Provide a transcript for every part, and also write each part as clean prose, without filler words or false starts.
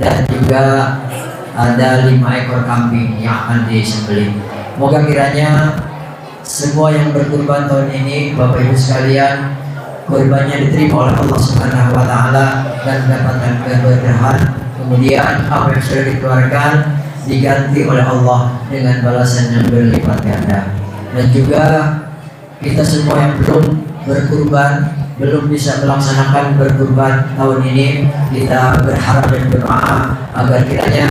dan juga ada 5 ekor kambing yang akan disembelih. Moga kiranya semua yang berkurban tahun ini, Bapak Ibu sekalian, kurbannya diterima oleh Allah Subhanahu wa taala dan mendapatkan keberkahan. Kemudian apa yang sudah dikeluarkan diganti oleh Allah dengan balasan yang berlipat ganda. Dan juga kita semua yang belum berkurban, belum bisa melaksanakan berkurban tahun ini, kita berharap dan berdoa agar kiranya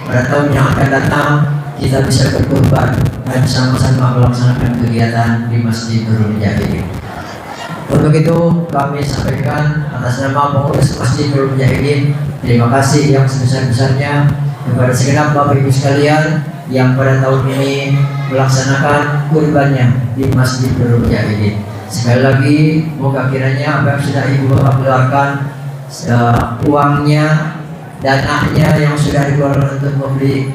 pada tahun yang akan datang kita bisa berkurban dan sama-sama melaksanakan kegiatan di Masjid Nurul Mujahidin. Untuk itu kami sampaikan atas nama pengurus Masjid Nurul Mujahidin, terima kasih yang sebesar-besarnya kepada segenap Bapak Ibu sekalian yang pada tahun ini melaksanakan kurbannya di Masjid Nurul Mujahidin. Sekali lagi, moga kiranya apa yang sudah Ibu Bapak keluarkan, uangnya, dananya yang sudah dikeluarkan untuk membeli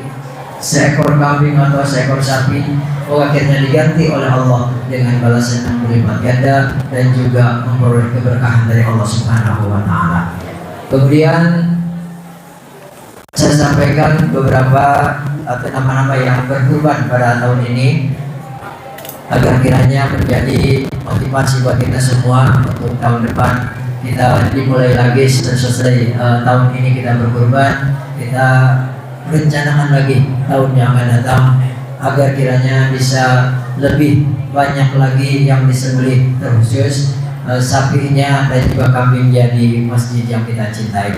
seekor kambing atau seekor sapi, moga kiranya diganti oleh Allah dengan balasan yang berlipat ganda dan juga memperoleh keberkahan dari Allah Subhanahu wa taala. Kemudian saya sampaikan beberapa atau nama-nama yang berkurban pada tahun ini agar kiranya menjadi motivasi buat kita semua untuk tahun depan kita dimulai lagi. Selesai tahun ini kita berkurban, kita rencanakan lagi tahun yang akan datang agar kiranya bisa lebih banyak lagi yang disembelih, terkhusus sapinya dan juga kambingnya di masjid yang kita cintai.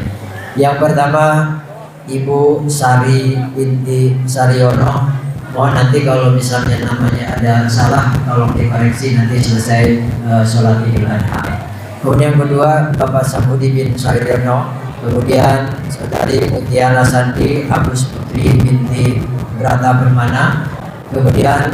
Yang pertama, Ibu Sari binti Saryono. Mohon nanti kalau misalnya namanya ada salah tolong dikoreksi nanti selesai sholat Idul Adha. Kemudian yang kedua, Bapak Samudi bin Saryono. Kemudian Saudari Mutiara Sandi Agus Putri binti Brata Permana. Kemudian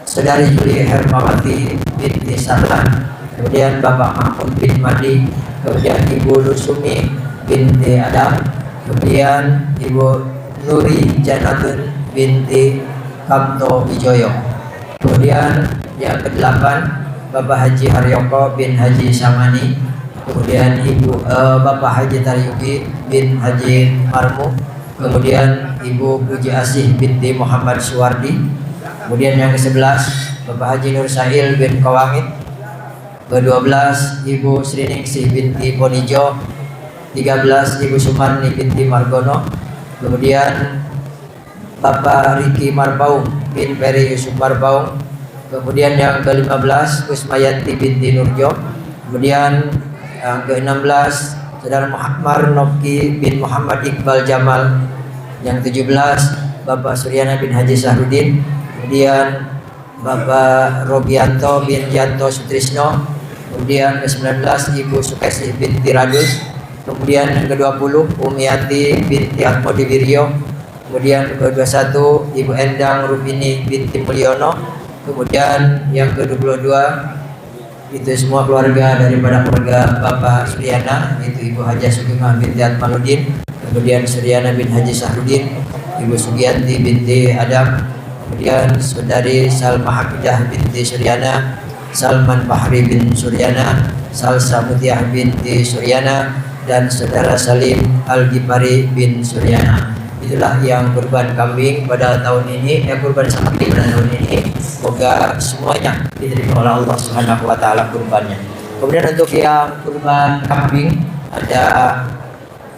Saudari Juli Hermawati binti Sarlan. Kemudian Bapak Mahmud bin Madi. Kemudian Ibu Lusumi binti Adam. Kemudian Ibu Nuri Janatun binti Kamto Wijoyo. Kemudian yang ke-8, Bapak Haji Haryoko bin Haji Samani. Kemudian Bapak Haji Taryuki bin Haji Marmu. Kemudian Ibu Puji Asih binti Muhammad Suwardi. Kemudian yang ke-11, Bapak Haji Nur Sahil bin Kawangit. Ke-12, Ibu Sriningsih binti Ponijo. 13, Ibu Sumarni binti Margono. Kemudian Bapak Riki Marpaung bin Peri Yusuf Marpaung. Kemudian yang ke-15, Kusmayanti binti Nurjo. Kemudian yang ke-16, Saudara Muhammad Nofki bin Muhammad Iqbal Jamal. Yang ke-17, Bapak Suryana bin Haji Sahrudin. Kemudian Bapak Robianto bin Yanto Sutrisno. Kemudian ke-19, Ibu Sukesi binti Radus. Kemudian yang ke-20, Umiati binti Atmodi Wiryo. Kemudian ke-21, Ibu Endang Rupini binti Mulyono. Kemudian yang ke-22, itu semua keluarga daripada keluarga Bapak Suryana, yaitu Ibu Haja Sukimah binti Atmaludin. Kemudian Suryana bin Haji Sahrudin, Ibu Sugianti binti Adam. Kemudian Saudari Salma Hamidah binti Suryana, Salman Fahri bin Suryana, Salsa Mutiah binti Suryana, dan Saudara Salim Al-Gifari bin Suryana. Itulah yang kurban kambing pada tahun ini, kurban sapi pada tahun ini. Semoga semuanya diterima oleh Allah Subhanahu wa taala kurbannya. Kemudian untuk yang kurban kambing ada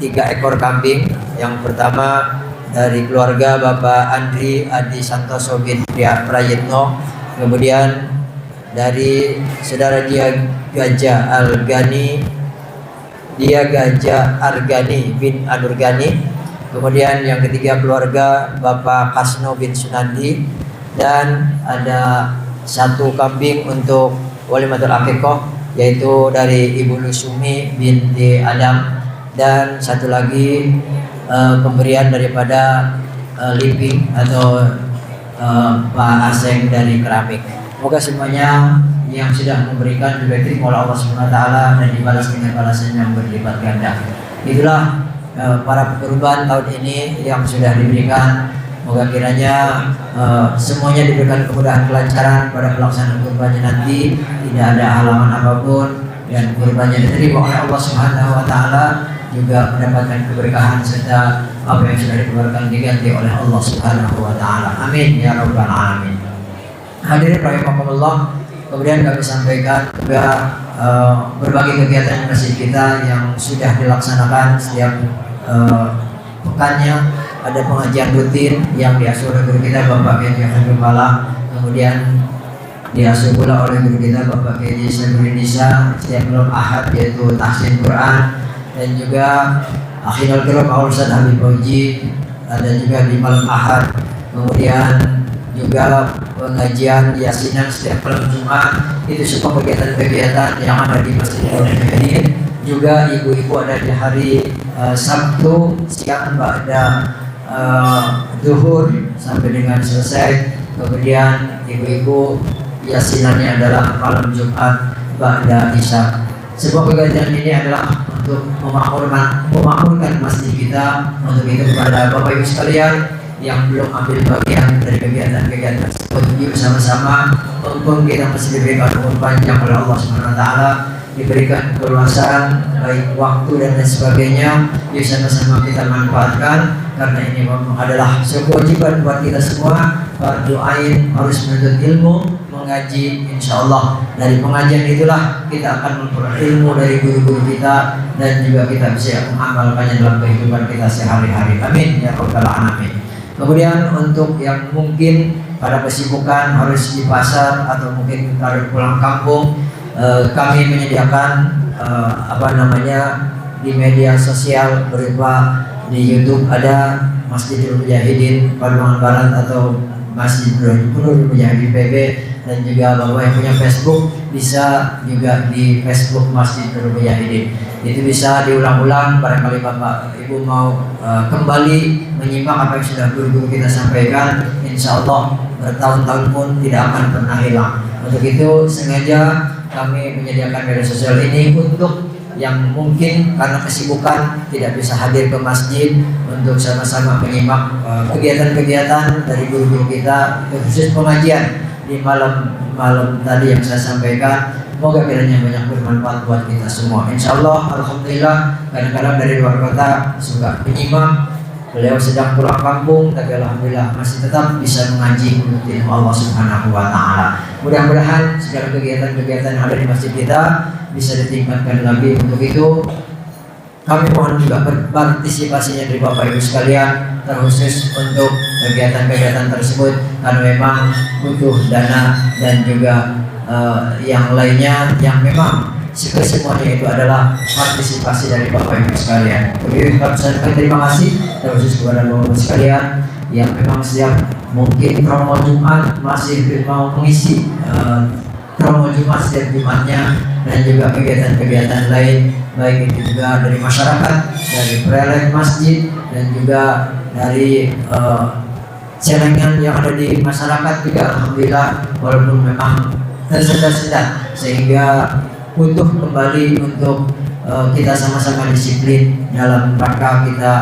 3 ekor kambing. Yang pertama dari keluarga Bapak Andri Adi Santoso bin Prayitno. Kemudian dari Saudara Dia Gajah Argani bin Anurgani. Kemudian yang ketiga keluarga Bapak Kasno bin Sunandi. Dan ada 1 kambing untuk walimatul akikoh, yaitu dari Ibu Lusumi binti Adam. Dan 1 lagi pemberian daripada Liping atau Pak Aseng dari keramik. Semoga semuanya yang sudah memberikan juga diterima oleh Allah Subhanahu wa taala dan dibalas dengan balasan yang berlipat ganda. Itulah para pekurban tahun ini yang sudah diberikan. Moga kiranya semuanya diberikan kemudahan kelancaran pada pelaksanaan kurbannya nanti, tidak ada halangan apapun, dan kurbannya diterima oleh Allah Subhanahu wa taala juga mendapatkan keberkahan serta apa yang sudah dikeluarkan diganti oleh Allah Subhanahu wa taala. Amin ya rabbal alamin. Hadirin rahimakumullah, kemudian kami sampaikan juga berbagai kegiatan masjid kita yang sudah dilaksanakan setiap pekannya. Ada pengajian rutin yang diasuh oleh guru kita Bapak Kiai Haji Kepala, kemudian diasuh pula oleh guru kita Bapak Kiai Saiful Nisa setiap malam Ahad, yaitu tahsin Quran, dan juga akhirul kiram Ustaz Habib Fauji ada juga di malam Ahad. Kemudian juga pengajian yasinan setiap malam Jumat. Itu semua kegiatan-kegiatan yang ada di Masjid Al-Hidayah. Juga ibu-ibu ada di hari Sabtu siang pada zuhur sampai dengan selesai. Kemudian ibu-ibu yasinannya adalah malam Jumat ba'da Isya. Semua kegiatan ini adalah untuk memakmurkan masjid kita. Untuk itu kepada Bapak Ibu sekalian yang belum ambil bagian dari kegiatan-kegiatan tersebut, yuk sama-sama, mumpung kita masih diberikan umur panjang oleh Allah Subhanahu wa taala, diberikan keluasan baik waktu dan lain sebagainya, yuk sama-sama kita manfaatkan, karena ini adalah sebuah kewajiban buat kita semua. Fardu ain, harus menuntut ilmu, mengaji. Insya Allah dari pengajian itulah kita akan memperoleh ilmu dari guru-guru kita, dan juga kita bisa mengamalkannya dalam kehidupan kita sehari-hari. Amin ya rabbal alamin. Kemudian untuk yang mungkin pada kesibukan harus di pasar atau mungkin harus pulang kampung, kami menyediakan di media sosial berupa di YouTube ada Masjidul Mujahidin Pademangan Barat atau Masjidul Mujahidin PB, dan juga Bapak yang punya Facebook bisa juga di Facebook Masjidul Mujahidin. Itu bisa diulang-ulang, barangkali Bapak Ibu mau kembali menyimak apa yang sudah guru-guru kita sampaikan, insya Allah bertahun-tahun pun tidak akan pernah hilang. Untuk itu sengaja kami menyediakan media sosial ini untuk yang mungkin karena kesibukan tidak bisa hadir ke masjid, untuk sama-sama menyimak kegiatan-kegiatan dari guru-guru kita, khusus pengajian di malam tadi yang saya sampaikan. Semoga kiranya banyak bermanfaat buat kita semua. Insya Allah, alhamdulillah, kadang-kadang dari luar kota suka menyimak. Beliau sedang pulang kampung, tapi alhamdulillah masih tetap bisa mengaji untuk ilmu Allah Subhanahu wa taala. Mudah-mudahan segala kegiatan-kegiatan yang ada di masjid kita bisa ditingkatkan lagi. Untuk itu kami mohon juga partisipasinya dari Bapak Ibu sekalian, terkhusus untuk kegiatan-kegiatan tersebut, karena memang butuh dana dan juga yang lainnya yang memang semuanya itu adalah partisipasi dari Bapak Ibu sekalian. Jadi kami sampaikan terima kasih terkhusus kepada Bapak Ibu sekalian yang memang setiap mungkin promo Jumat masih mau mengisi promo Jumat setiap Jumatnya, dan juga kegiatan-kegiatan lain, baik itu juga dari masyarakat, dari prelek masjid, dan juga dari celengan yang ada di masyarakat juga alhamdulillah, walaupun memang tersendat-sendat, sehingga butuh kembali untuk kita sama-sama disiplin dalam rangka kita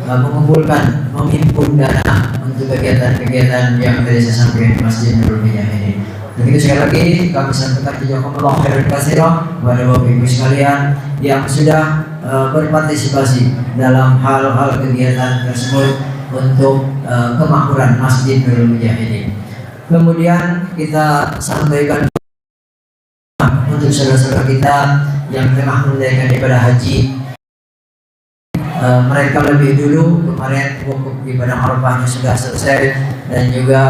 mengumpulkan, menghimpun dana untuk kegiatan-kegiatan yang tadi saya sampaikan di Masjid Nurul Hidayah ini. Begitu sekali lagi kami sampaikan jazakumullah khairan katsiran kepada Bapak Ibu sekalian yang sudah berpartisipasi dalam hal-hal kegiatan tersebut untuk kemakmuran Masjid Nurul Mujahidin. Kemudian kita sampaikan untuk saudara-saudara kita yang tengah menunaikan ibadah haji, mereka lebih dulu kemarin wukuf ibadah Arafahnya sudah selesai, dan juga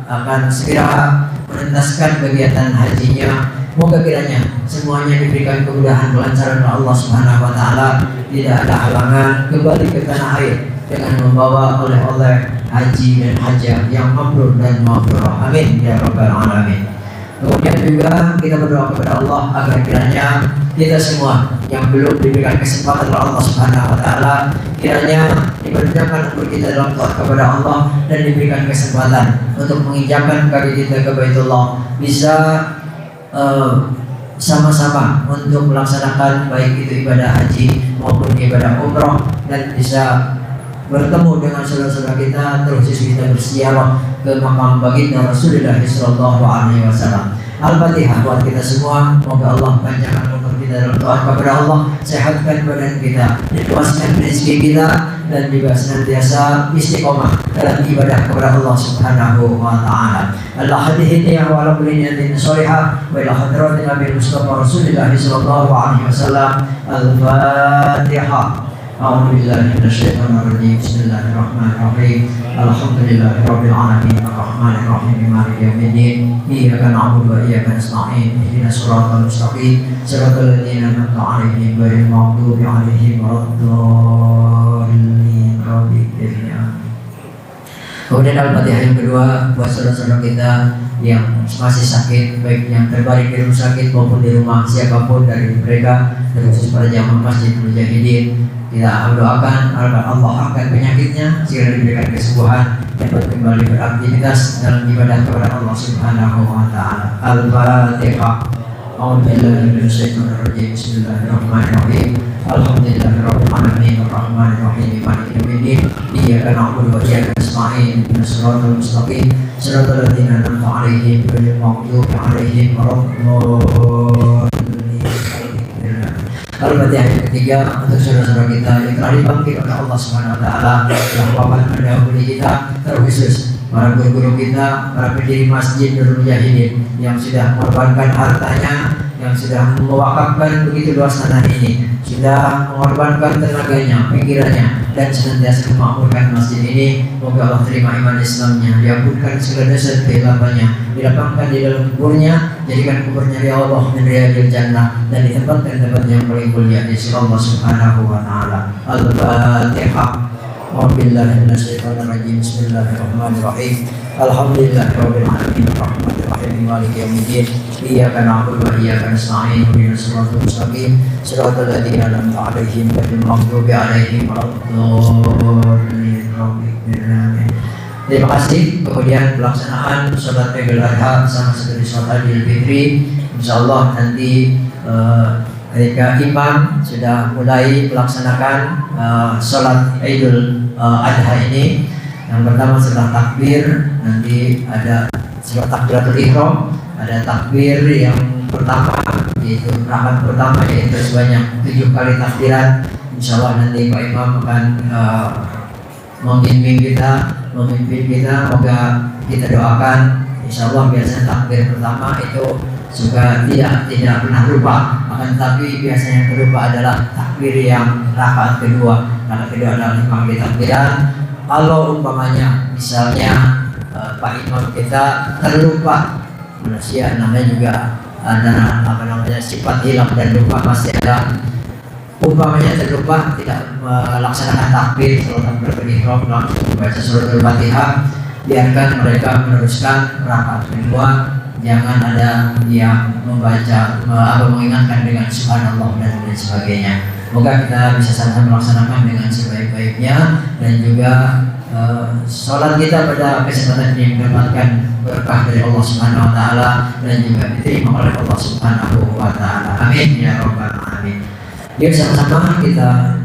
akan segera menuntaskan kegiatan hajinya. Moga kiranya semuanya diberikan kemudahan, kelancaran oleh Allah Subhanahu wa taala, tidak ada halangan kembali ke tanah air dengan membawa oleh-oleh haji dan hajah yang mabrur dan maghfurah. Amin ya rabbal alamin. Kemudian juga kita berdoa kepada Allah agar kiranya kita semua yang belum diberikan kesempatan oleh Allah Subhanahu wa taala, kiranya dipermudah umur kita dalam taat kepada Allah, dan diberikan kesempatan untuk menginjakkan kaki kita ke Baitullah, bisa sama-sama untuk melaksanakan baik itu ibadah haji maupun ibadah umrah, dan bisa bertemu dengan saudara-saudara kita, terkhusus kita berziarah ke makam baginda Rasulullah sallallahu alaihi wasallam. Al-Fatihah buat kita semua. Semoga Allah panjangkan umur kita kita dalam taat kepada Allah, sehatkan badan kita, luaskan rezeki kita, dan juga senantiasa istiqomah dalam ibadah kepada Allah Subhanahu wa taala. Allah hadihni wa ala kulli niyatin shalihah wa ila hadratin Nabi Mustafa Rasulullah sallallahu alaihi wasallam. Al-Fatihah. أعوذ بالله من الشيطان الرجيم. بسم الله الرحمن الرحيم. الحمد لله رب العالمين الرحمن الرحيم مالك يوم الدين إياك نعبد وإياك نستعين اهدنا الصراط المستقيم صراط الذين أنعمت عليهم غير المغضوب عليهم ولا الضالين. Kemudian Al-Fatihah yang kedua buat saudara-saudara kita yang masih sakit, baik yang terbaring di rumah sakit maupun di rumah, siapapun dari mereka, terkhusus para jamaah Masjid Mujahidin, kita doakan agar Allah akan penyakitnya segera diberikan kesembuhan, dapat kembali beraktivitas dalam ibadah kepada Allah Subhanahu wa taala. Al-Fatihah. A'udzubillahi minasyaitonir rajim. Bismillahirrahmanirrahim. Alhamdulillahirabbil alamin arrahmanir rahim maliki yaumiddin iyyaka na'budu wa iyyaka nasta'in ihdinas siratal mustaqim siratal ladzina an'amta 'alaihim ghairil maghdubi 'alaihim waladdallin. Al-Fatihah yang ketiga untuk saudara-saudara kita yang telah dipanggil oleh Allah Subhanahu wa taala, yang wafat mendahului kita, terkhusus para guru-guru kita, para pendiri Masjid Nurul Mujahidin yang sudah mengorbankan hartanya, yang sudah mewakafkan begitu luas tanah ini, sudah mengorbankan tenaganya, pikirannya, dan senantiasa memakmurkan masjid ini. Semoga Allah terima iman Islamnya, diampunkan segala dosa dan kehilafannya, dilapangkan di dalam kuburnya, jadikan kuburnya ya Allah min riyadil jannah, dan ditempatkan tempat yang paling mulia di sisi Allah Subhanahu wa taala. Al-Fatihah. A'udzubillahi minasyaitonir rajim. Bismillahirrahmanirrahim. Alhamdulillahirabbil alamin arrahmanir rahim maliki yaumiddin iyyaka na'budu wa iyyaka nasta'in ihdinas siratal mustaqim siratal ladzina an'amta 'alaihim ghairil maghdubi 'alaihim waladdallin. Terima kasih. Kemudian pelaksanaan salat Idul Adha sama seperti salat Idul Fitri, insyaallah nanti ketika imam sudah mulai melaksanakan salat Idul Adha ini, yang pertama setelah takbir nanti ada setelah takbiratul ihram, ada takbir yang pertama yaitu rakaat pertama, yaitu sebanyak 7 kali takbiran. Insyaallah nanti Pak Imam akan memimpin kita, semoga kita doakan. Insyaallah biasanya takbir pertama itu juga tidak pernah lupa, akan tetapi biasanya yang terlupa adalah takbir yang rakaat kedua. Rakaat kedua adalah 5 kali takbiran. Kalau umpamanya misalnya Pak Imam kita terlupa, manusia namanya juga ada sifat hilang dan lupa, pasti ada. Umpamanya terlupa tidak melaksanakan takbir salat takbiratul ihram langsung membaca surat Al-Fatihah, biarkan mereka meneruskan rakaat kedua. Jangan ada yang membaca mengingatkan dengan subhanallah dan lain sebagainya. Semoga kita bisa sama-sama melaksanakan dengan sebaik-baiknya, dan juga sholat kita pada kesempatan ini mendapatkan berkah dari Allah Subhanahu wa taala dan juga diterima oleh Allah Subhanahu wa taala. Amin ya rabbal alamin. Yuk sama-sama kita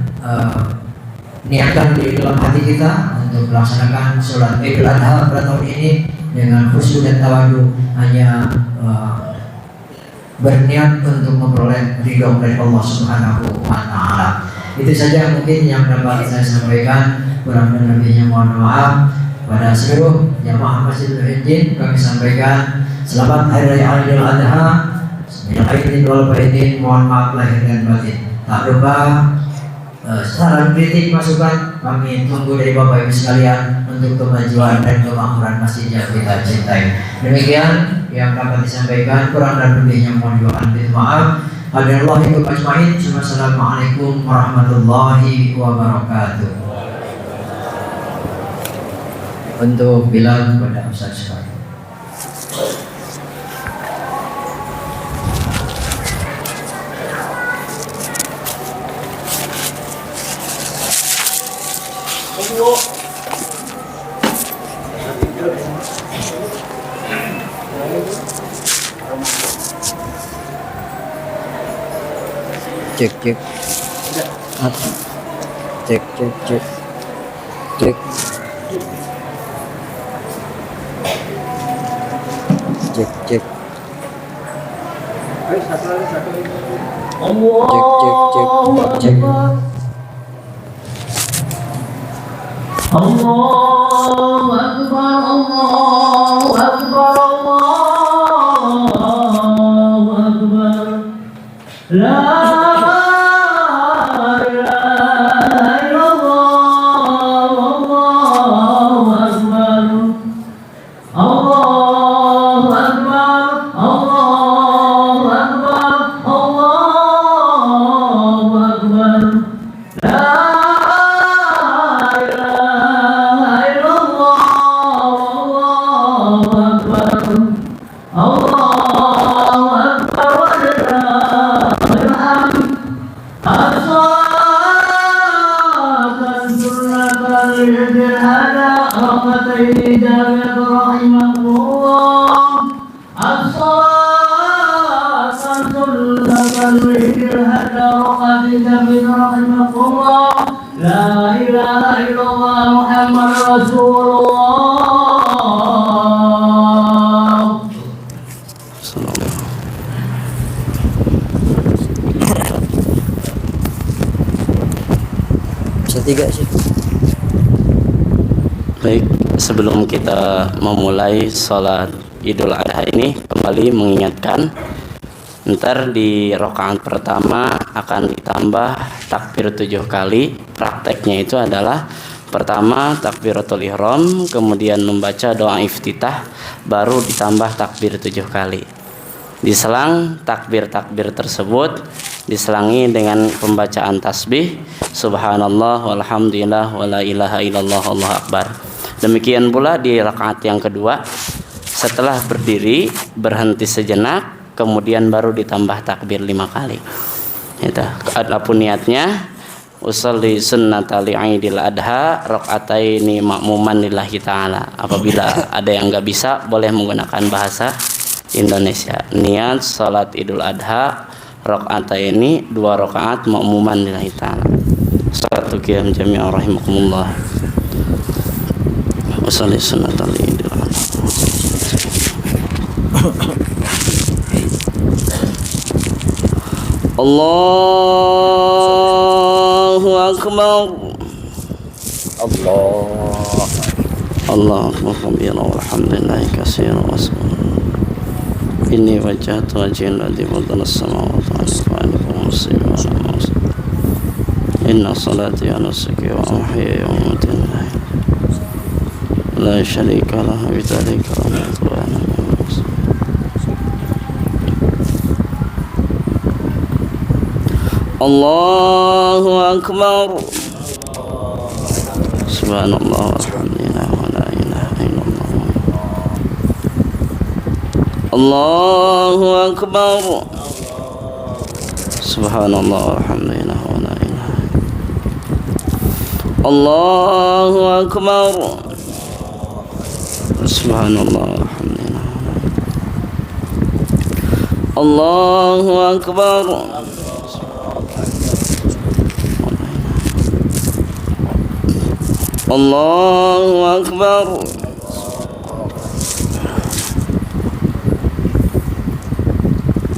niatkan di dalam hati kita untuk melaksanakan sholat Idul Adha pada tahun ini dengan khusyuk dan tawadhu, hanya berniat untuk memperoleh ridho dari Allah Subhanahu wa taala. Itu saja mungkin yang dapat saya sampaikan. Kurang dan lebihnya mohon maaf. Pada seluruh jamaah Masjid Mujahidin kami sampaikan selamat Hari Raya Idul Adha. Minal aidin wal faidin, mohon maaf lahir dan batin. Tak lupa saran kritik masukan kami tunggu dari Bapak Ibu sekalian untuk kemajuan dan kemakmuran masjid yang kita cintai. Demikian yang dapat disampaikan, kurang dan lebihnya mohon maaf. Hadirin ajmain. Wassalamualaikum warahmatullahi wabarakatuh. Untuk Bilal kepada Ustaz sekalian. Cek cek cek cek cek cek cek cek Cek. Allahu Akbar, Allahu Akbar, Allahu Akbar. La ilaha illallah, Allahu Akbar. Allahu Akbar, Allahu Akbar, Allahu Akbar. La La ilaha illallah Muhammad Rasulullah. Tiga sih. Baik, sebelum kita memulai sholat Idul Adha ini, kembali mengingatkan, ntar di rakaat pertama akan ditambah takbir 7 kali. Prakteknya itu adalah pertama takbiratul ihram, kemudian membaca doa iftitah, baru ditambah takbir 7 kali. Diselang takbir-takbir tersebut diselangi dengan pembacaan tasbih subhanallah walhamdulillah wala ilaha illallah Allahu akbar. Demikian pula di rakaat yang kedua, setelah berdiri berhenti sejenak, kemudian baru ditambah takbir 5 kali. Itu adapun niatnya usolli sunnata li'idil adha rakaataini ma'muman lillahi ta'ala. Apabila ada yang enggak bisa, boleh menggunakan bahasa Indonesia. Niat salat Idul Adha rakaataini 2 rakaat ma'muman lillahi ta'ala. Salatu qiyam jami'a rahimakumullah. Usolli sunnata li'idil adha. Allahu Akbar. Allahu Akbar kabira walhamdulillahi katsiran wa inni wajjahtu wajhiya alladhi fatara as-samawati wal ardi musliman wa muslim. Inna salati wa nusuki wa mahyaya wa mamati lillahi la syarika lahu wa bidzalika umirtu wa ana minal muslimin. Allahu Akbar. Subhanallah walhamdulillah wa la ilaha illallah. Allahu Akbar. Subhanallah walhamdulillah wa la ilaha illallah. Allahu Akbar. Subhanallah walhamdulillah. Allahu Akbar. Allahu Akbar.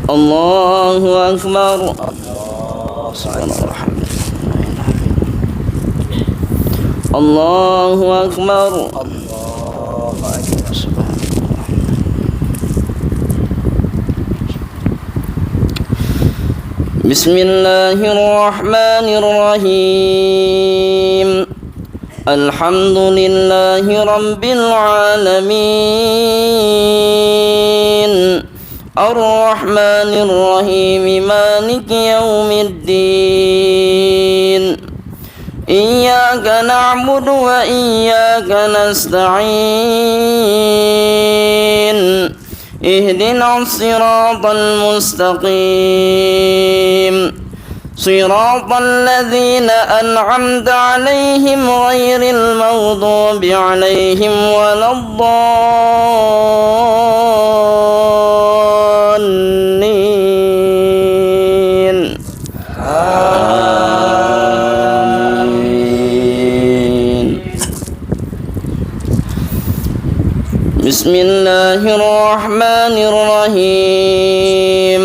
Allahu Akbar. Subhanallah. Allahu Akbar. Bismillahirrahmanirrahim. Alhamdulillahi Rabbil Alamin. Ar-Rahmanir Rahim. Maliki Yawmiddin. Iyyaka na'budu wa iyyaka nasta'in. Ihdinas siratal mustaqim. صراط الذين أنعمت عليهم غير المغضوب عليهم ولا الضالين آمين. بسم الله الرحمن الرحيم.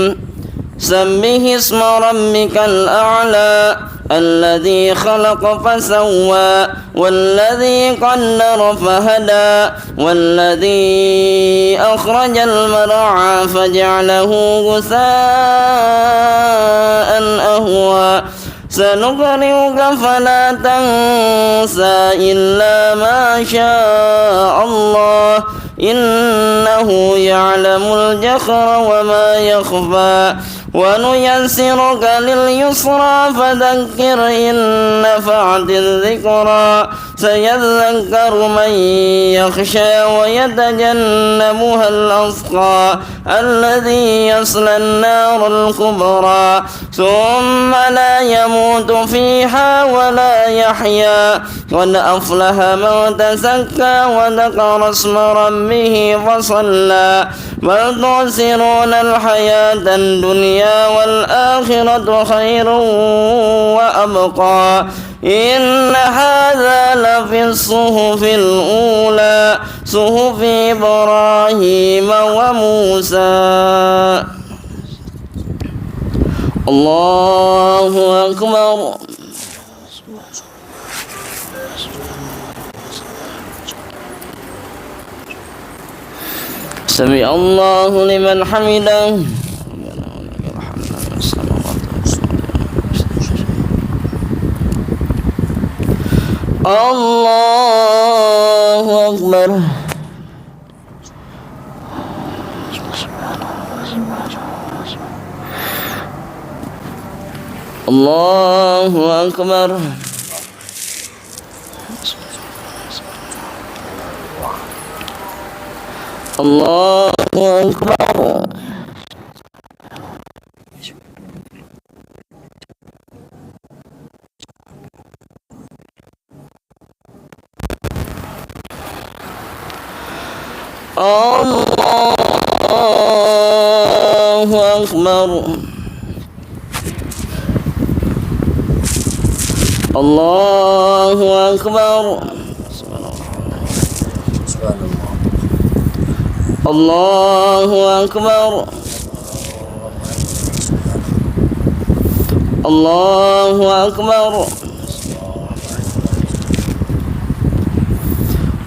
سبح اسم ربك الأعلى الذي خلق فسوى والذي قدر فهدى والذي أخرج المرعى فجعله غثاء أهوى سنقرئك فلا تنسى إلا ما شاء الله إنه يعلم الجهر وما يخفى ونيسرك لليسرى فذكر إن نفعت الذكرى سيذكر من يخشى ويتجنبها الأشقى الذي يصلى النار الكبرى ثم لا يموت فيها ولا يحيا قد أفلح من تزكى وذكر اسم ربه فصلى بل تؤثرون الحياة الدنيا والآخرة خير وأبقى إن هذا لفي الصحف الأولى صحف إبراهيم وموسى. الله أكبر. سمع الله لمن حمده. الله أكبر. الله أكبر. الله أكبر. الله أكبر. الله أكبر. الله أكبر. الله أكبر.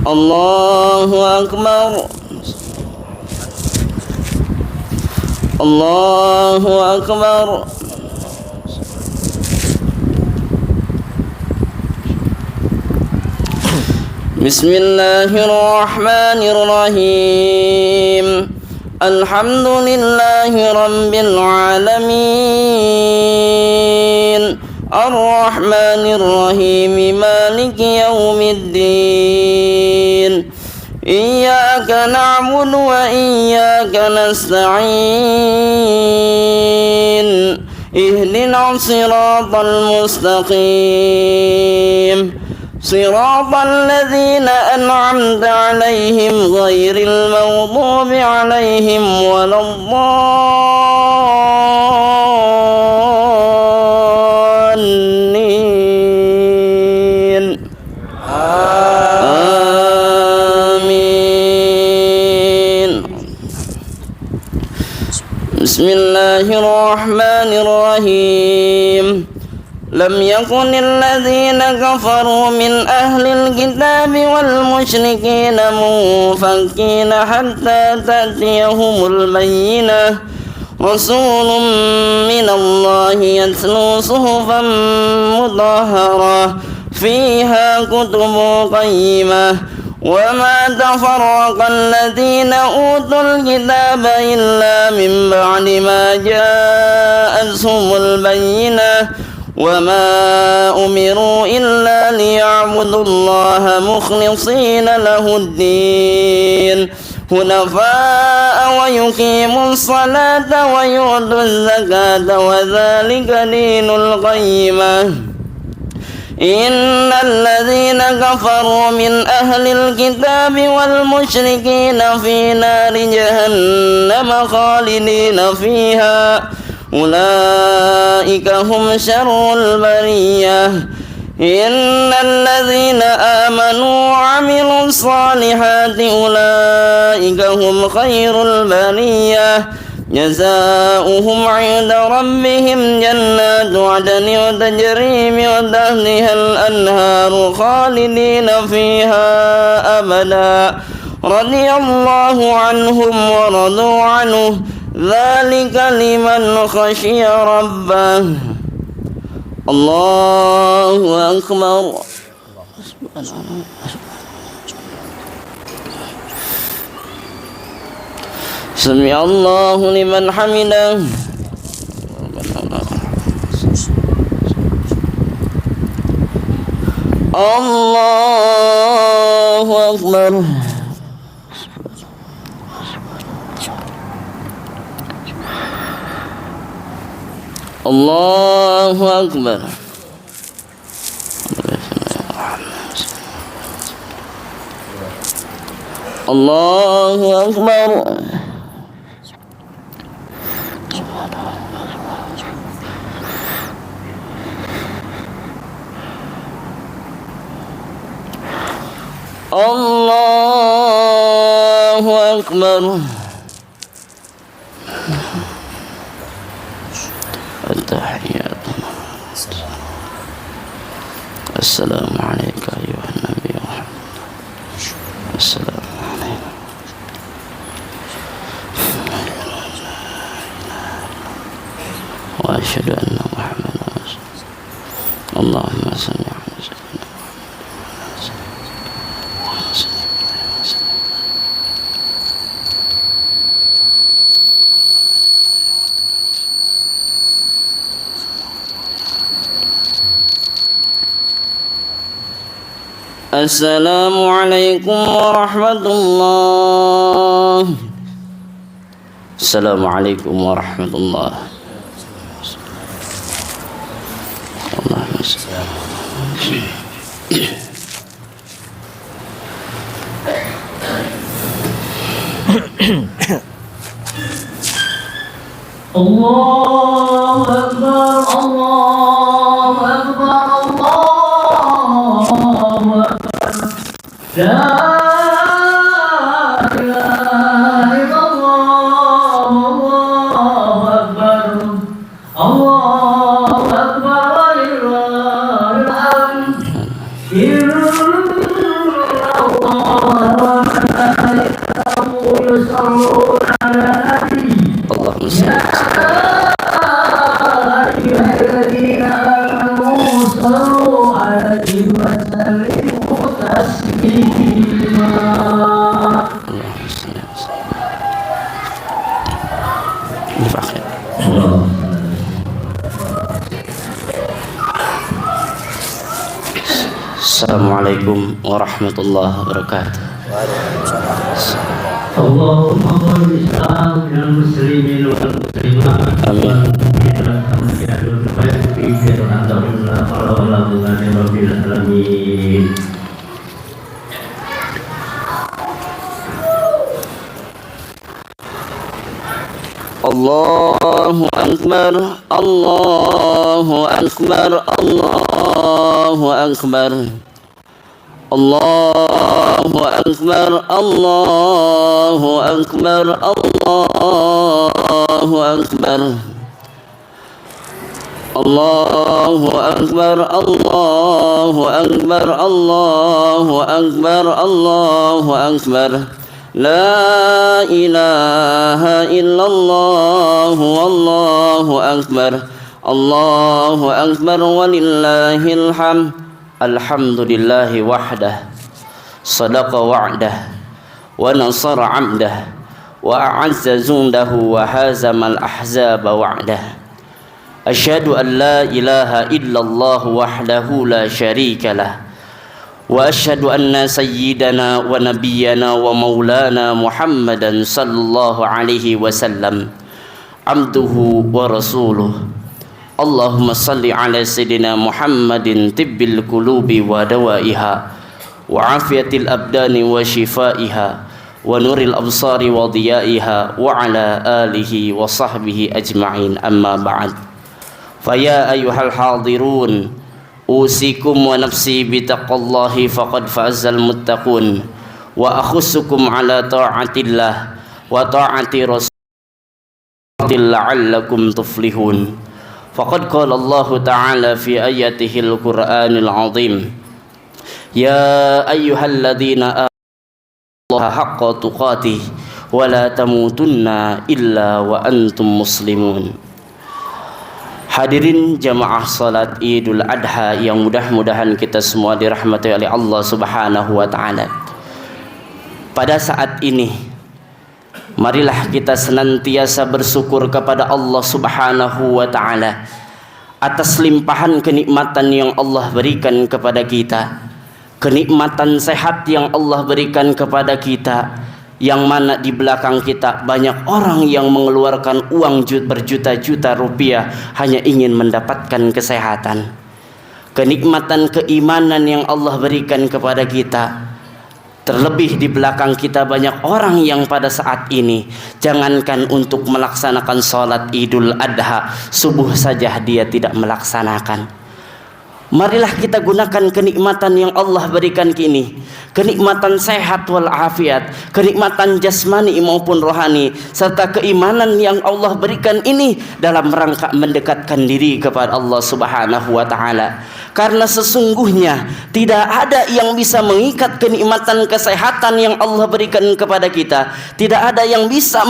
الله أكبر. الله أكبر. بسم الله الرحمن الرحيم الحمد لله رب العالمين الرحمن الرحيم مالك يوم الدين إياك نعبد وإياك نستعين اهدنا الصراط المستقيم صراط الذين أنعمت عليهم غير المغضوب عليهم ولا الضالين آمين. بسم الله الرحمن الرحيم لم يكن الذين كفروا من أهل الكتاب والمشركين منفكين حتى تأتيهم البينة رسول من الله يتلو صحفا مطهرة فيها كتب قيمة وما تفرق الذين أوتوا الكتاب إلا من بعد ما جاءتهم البينة وما أمروا إلا ليعبدوا الله مخلصين له الدين حنفاء ويقيموا الصلاة ويؤتوا الزكاة وذلك دين القيمة إن الذين كفروا من أهل الكتاب والمشركين في نار جهنم خالدين فيها أولئك هم شر البرية إن الذين آمنوا وعملوا الصالحات أولئك هم خير البرية جزاؤهم عند ربهم جنات عدن تجري من تحتها الأنهار خالدين فيها أبدا رضي الله عنهم ورضوا عنه ذلك لمن خشي ربه الله أكبر سمع الله لمن حمده الله أكبر الله أكبر الله أكبر الله أكبر التحيات السلام عليك أيها النبي السلام عليك وأشهد أن محمدا رسول الله اللهم صل على سيدنا السلام عليكم ورحمة الله السلام عليكم ورحمة الله اللهم صل الله أكبر الله أكبر الله أكبر لا إله إلا الله الله أكبر الله أكبر ولله الحمد إن الله وملائكته يصلون على النبي اللهم صل أيها الذين آمنوا صلوا عليه وسلموا تسليما اللهم صل وسلم Assalamualaikum warahmatullahi wabarakatuh. اللهم صل الإسلام المسلمين والمسلمات آمين. Allahu Akbar, Allahu Akbar, Allahu Akbar, Allahu Akbar, Allahu Akbar, Allahu Akbar, Allahu Akbar, Allahu Akbar, Allahu Akbar, Allahu Akbar. La ilaha illallah wallahu akbar. Allahu akbar walillahil hamd. Alhamdulillahi wahdah. Sadaqa wa'dah wa nasara 'abdah wa a'azza jundahu wa hazamal ahzaba wa'dah. Asyhadu an la ilaha illallah wahdahu la syarika lah. Wa asyhadu anna sayyidana wa nabiyyana wa maulana Muhammadan sallallahu alaihi wasallam abduhu wa rasuluh. Allahumma salli ala sayyidina Muhammadin tibbil qulubi wa dawaiha wa afiyatil abdani wa shifaiha wa nuril absari wa diyaiha wa ala alihi wa sahbihi ajma'in, amma ba'd. Faya ayyuhal hadirun, usikum wa nafsi bitaqwallahi faqad fazal muttaqun wa akhussukum ala ta'atillah wa ta'ati rasul la'allakum tuflihun. Faqad qala Allah Ta'ala fi ayatihil Qur'anil Azim, ya ayyuhalladzina amanu haqqa tuqatih wa la tamutunna illa wa antum muslimun. Hadirin jamaah salat Idul Adha yang mudah-mudahan kita semua dirahmati oleh Allah Subhanahu wa Ta'ala. Pada saat ini, marilah kita senantiasa bersyukur kepada Allah Subhanahu wa Ta'ala atas limpahan kenikmatan yang Allah berikan kepada kita, kenikmatan sehat yang Allah berikan kepada kita, yang mana di belakang kita banyak orang yang mengeluarkan uang berjuta-juta rupiah hanya ingin mendapatkan kesehatan. Kenikmatan keimanan yang Allah berikan kepada kita, terlebih di belakang kita banyak orang yang pada saat ini jangankan untuk melaksanakan sholat Idul Adha, subuh saja dia tidak melaksanakan. Marilah kita gunakan kenikmatan yang Allah berikan kini, kenikmatan sehat wal afiat, kenikmatan jasmani maupun rohani, serta keimanan yang Allah berikan ini dalam rangka mendekatkan diri kepada Allah Subhanahu wa Ta'ala. Karena sesungguhnya tidak ada yang bisa mengikat kenikmatan kesehatan yang Allah berikan kepada kita, tidak ada yang bisa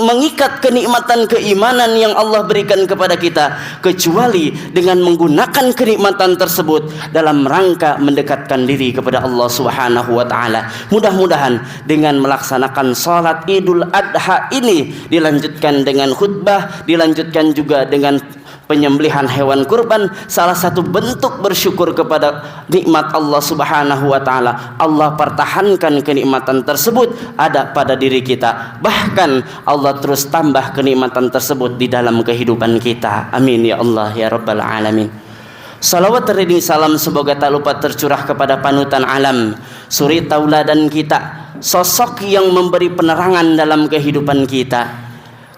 mengikat kenikmatan keimanan yang Allah berikan kepada kita, kecuali dengan menggunakan kenikmatan tersebut dalam rangka mendekatkan diri kepada Allah Subhanahu wa Ta'ala. Mudah-mudahan dengan melaksanakan salat Idul Adha ini, dilanjutkan dengan khutbah, dilanjutkan juga dengan penyembelihan hewan kurban, salah satu bentuk bersyukur kepada nikmat Allah Subhanahu wa Ta'ala. Allah pertahankan kenikmatan tersebut ada pada diri kita, bahkan Allah terus tambah kenikmatan tersebut di dalam kehidupan kita. Amin ya Allah ya Rabbal Alamin. Salawat teriring salam semoga tak lupa tercurah kepada panutan alam, suri tauladan kita, sosok yang memberi penerangan dalam kehidupan kita.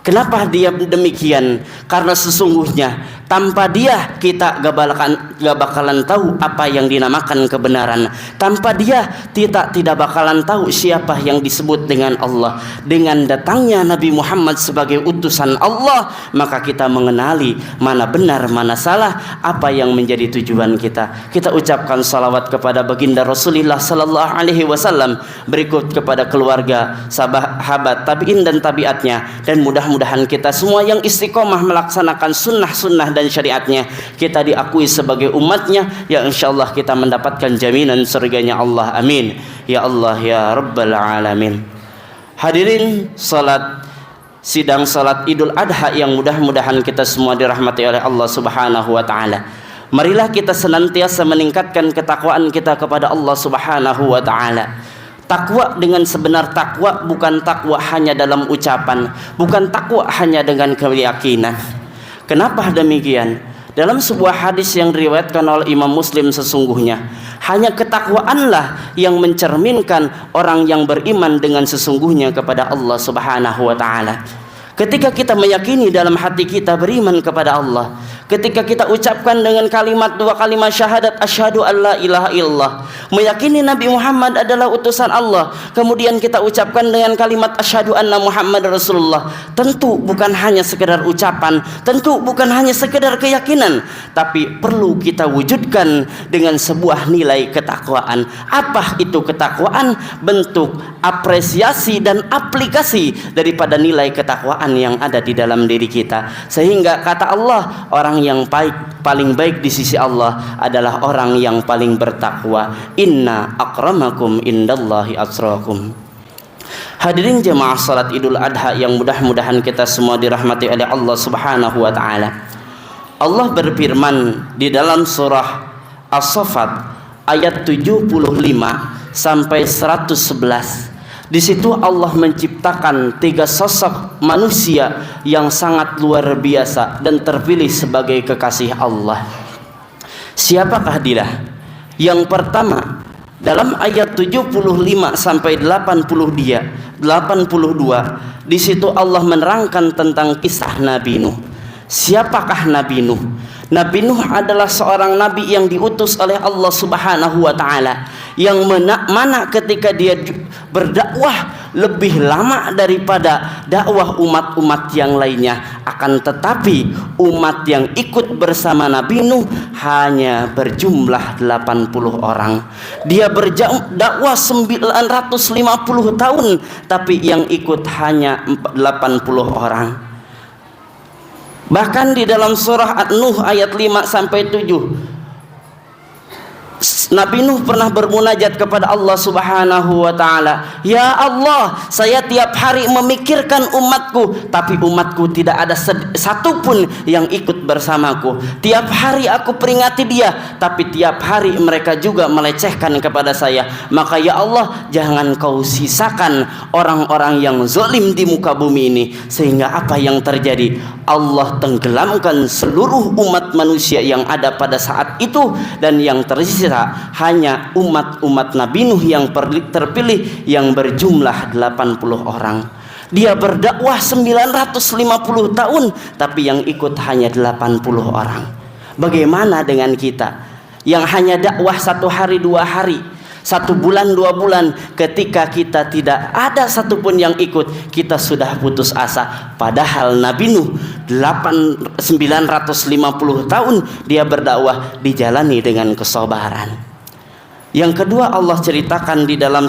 Kenapa dia demikian? Karena sesungguhnya tanpa dia kita gak bakalan tahu apa yang dinamakan kebenaran. Tanpa dia kita tidak bakalan tahu siapa yang disebut dengan Allah. Dengan datangnya Nabi Muhammad sebagai utusan Allah, maka kita mengenali mana benar mana salah, apa yang menjadi tujuan kita. Kita ucapkan salawat kepada baginda Rasulullah sallallahu alaihi wasallam, berikut kepada keluarga, sahabat, tabi'in dan tabiatnya, dan mudah-mudahan kita semua yang istiqomah melaksanakan sunnah-sunnah dan syariatnya, kita diakui sebagai umatnya, ya insyaallah kita mendapatkan jaminan surganya Allah. Amin ya Allah ya Rabbal Alamin. Hadirin sidang salat Idul Adha yang mudah-mudahan kita semua dirahmati oleh Allah Subhanahu wa Ta'ala. Marilah kita senantiasa meningkatkan ketakwaan kita kepada Allah Subhanahu wa Ta'ala. Takwa dengan sebenar takwa bukan takwa hanya dalam ucapan, bukan takwa hanya dengan keyakinan. Kenapa demikian? Dalam sebuah hadis yang diriwayatkan oleh Imam Muslim, sesungguhnya hanya ketakwaanlah yang mencerminkan orang yang beriman dengan sesungguhnya kepada Allah Subhanahu wa Ta'ala. Ketika kita meyakini dalam hati kita beriman kepada Allah, ketika kita ucapkan dengan dua kalimat syahadat asyhadu alla ilaha illallah, meyakini Nabi Muhammad adalah utusan Allah, kemudian kita ucapkan dengan kalimat asyhadu anna Muhammad Rasulullah, tentu bukan hanya sekedar ucapan, tentu bukan hanya sekedar keyakinan, tapi perlu kita wujudkan dengan sebuah nilai ketakwaan. Apa itu ketakwaan? Bentuk apresiasi dan aplikasi daripada nilai ketakwaan yang ada di dalam diri kita, sehingga kata Allah, orang yang paling baik di sisi Allah adalah orang yang paling bertakwa. Inna akramakum indallahi atsrakum. Hadirin jemaah salat Idul Adha yang mudah-mudahan kita semua dirahmati oleh Allah Subhanahu wa Ta'ala. Allah berfirman di dalam surah As-Saffat ayat 75 sampai 111. Di situ Allah menciptakan 3 sosok manusia yang sangat luar biasa dan terpilih sebagai kekasih Allah. Siapakah dia? Yang pertama, dalam ayat 75 sampai 82, di situ Allah menerangkan tentang kisah Nabi Nuh. Siapakah Nabi Nuh? Nabi Nuh adalah seorang nabi yang diutus oleh Allah Subhanahu wa Ta'ala, yang mana ketika dia berdakwah lebih lama daripada dakwah umat-umat yang lainnya. Akan tetapi umat yang ikut bersama Nabi Nuh hanya berjumlah 80 orang. Dia berdakwah 950 tahun, tapi yang ikut hanya 80 orang. Bahkan di dalam surah An-Nuh ayat 5 sampai 7, Nabi Nuh pernah bermunajat kepada Allah Subhanahu wa taala, "Ya Allah, saya tiap hari memikirkan umatku, tapi umatku tidak ada satu pun yang ikut bersamaku. Tiap hari aku peringati dia, tapi tiap hari mereka juga melecehkan kepada saya. Maka ya Allah, jangan kau sisakan orang-orang yang zalim di muka bumi ini, sehingga apa yang terjadi? Allah tenggelamkan seluruh umat manusia yang ada pada saat itu, dan yang tersisa hanya umat-umat Nabi Nuh yang terpilih yang berjumlah 80 orang. Dia berdakwah 950 tahun, tapi yang ikut hanya 80 orang. Bagaimana dengan kita yang hanya dakwah 1 hari 2 hari, 1 bulan 2 bulan, ketika kita tidak ada satupun yang ikut, kita sudah putus asa. Padahal Nabi Nuh 950 tahun dia berdakwah dijalani dengan kesabaran. Yang kedua, Allah ceritakan di dalam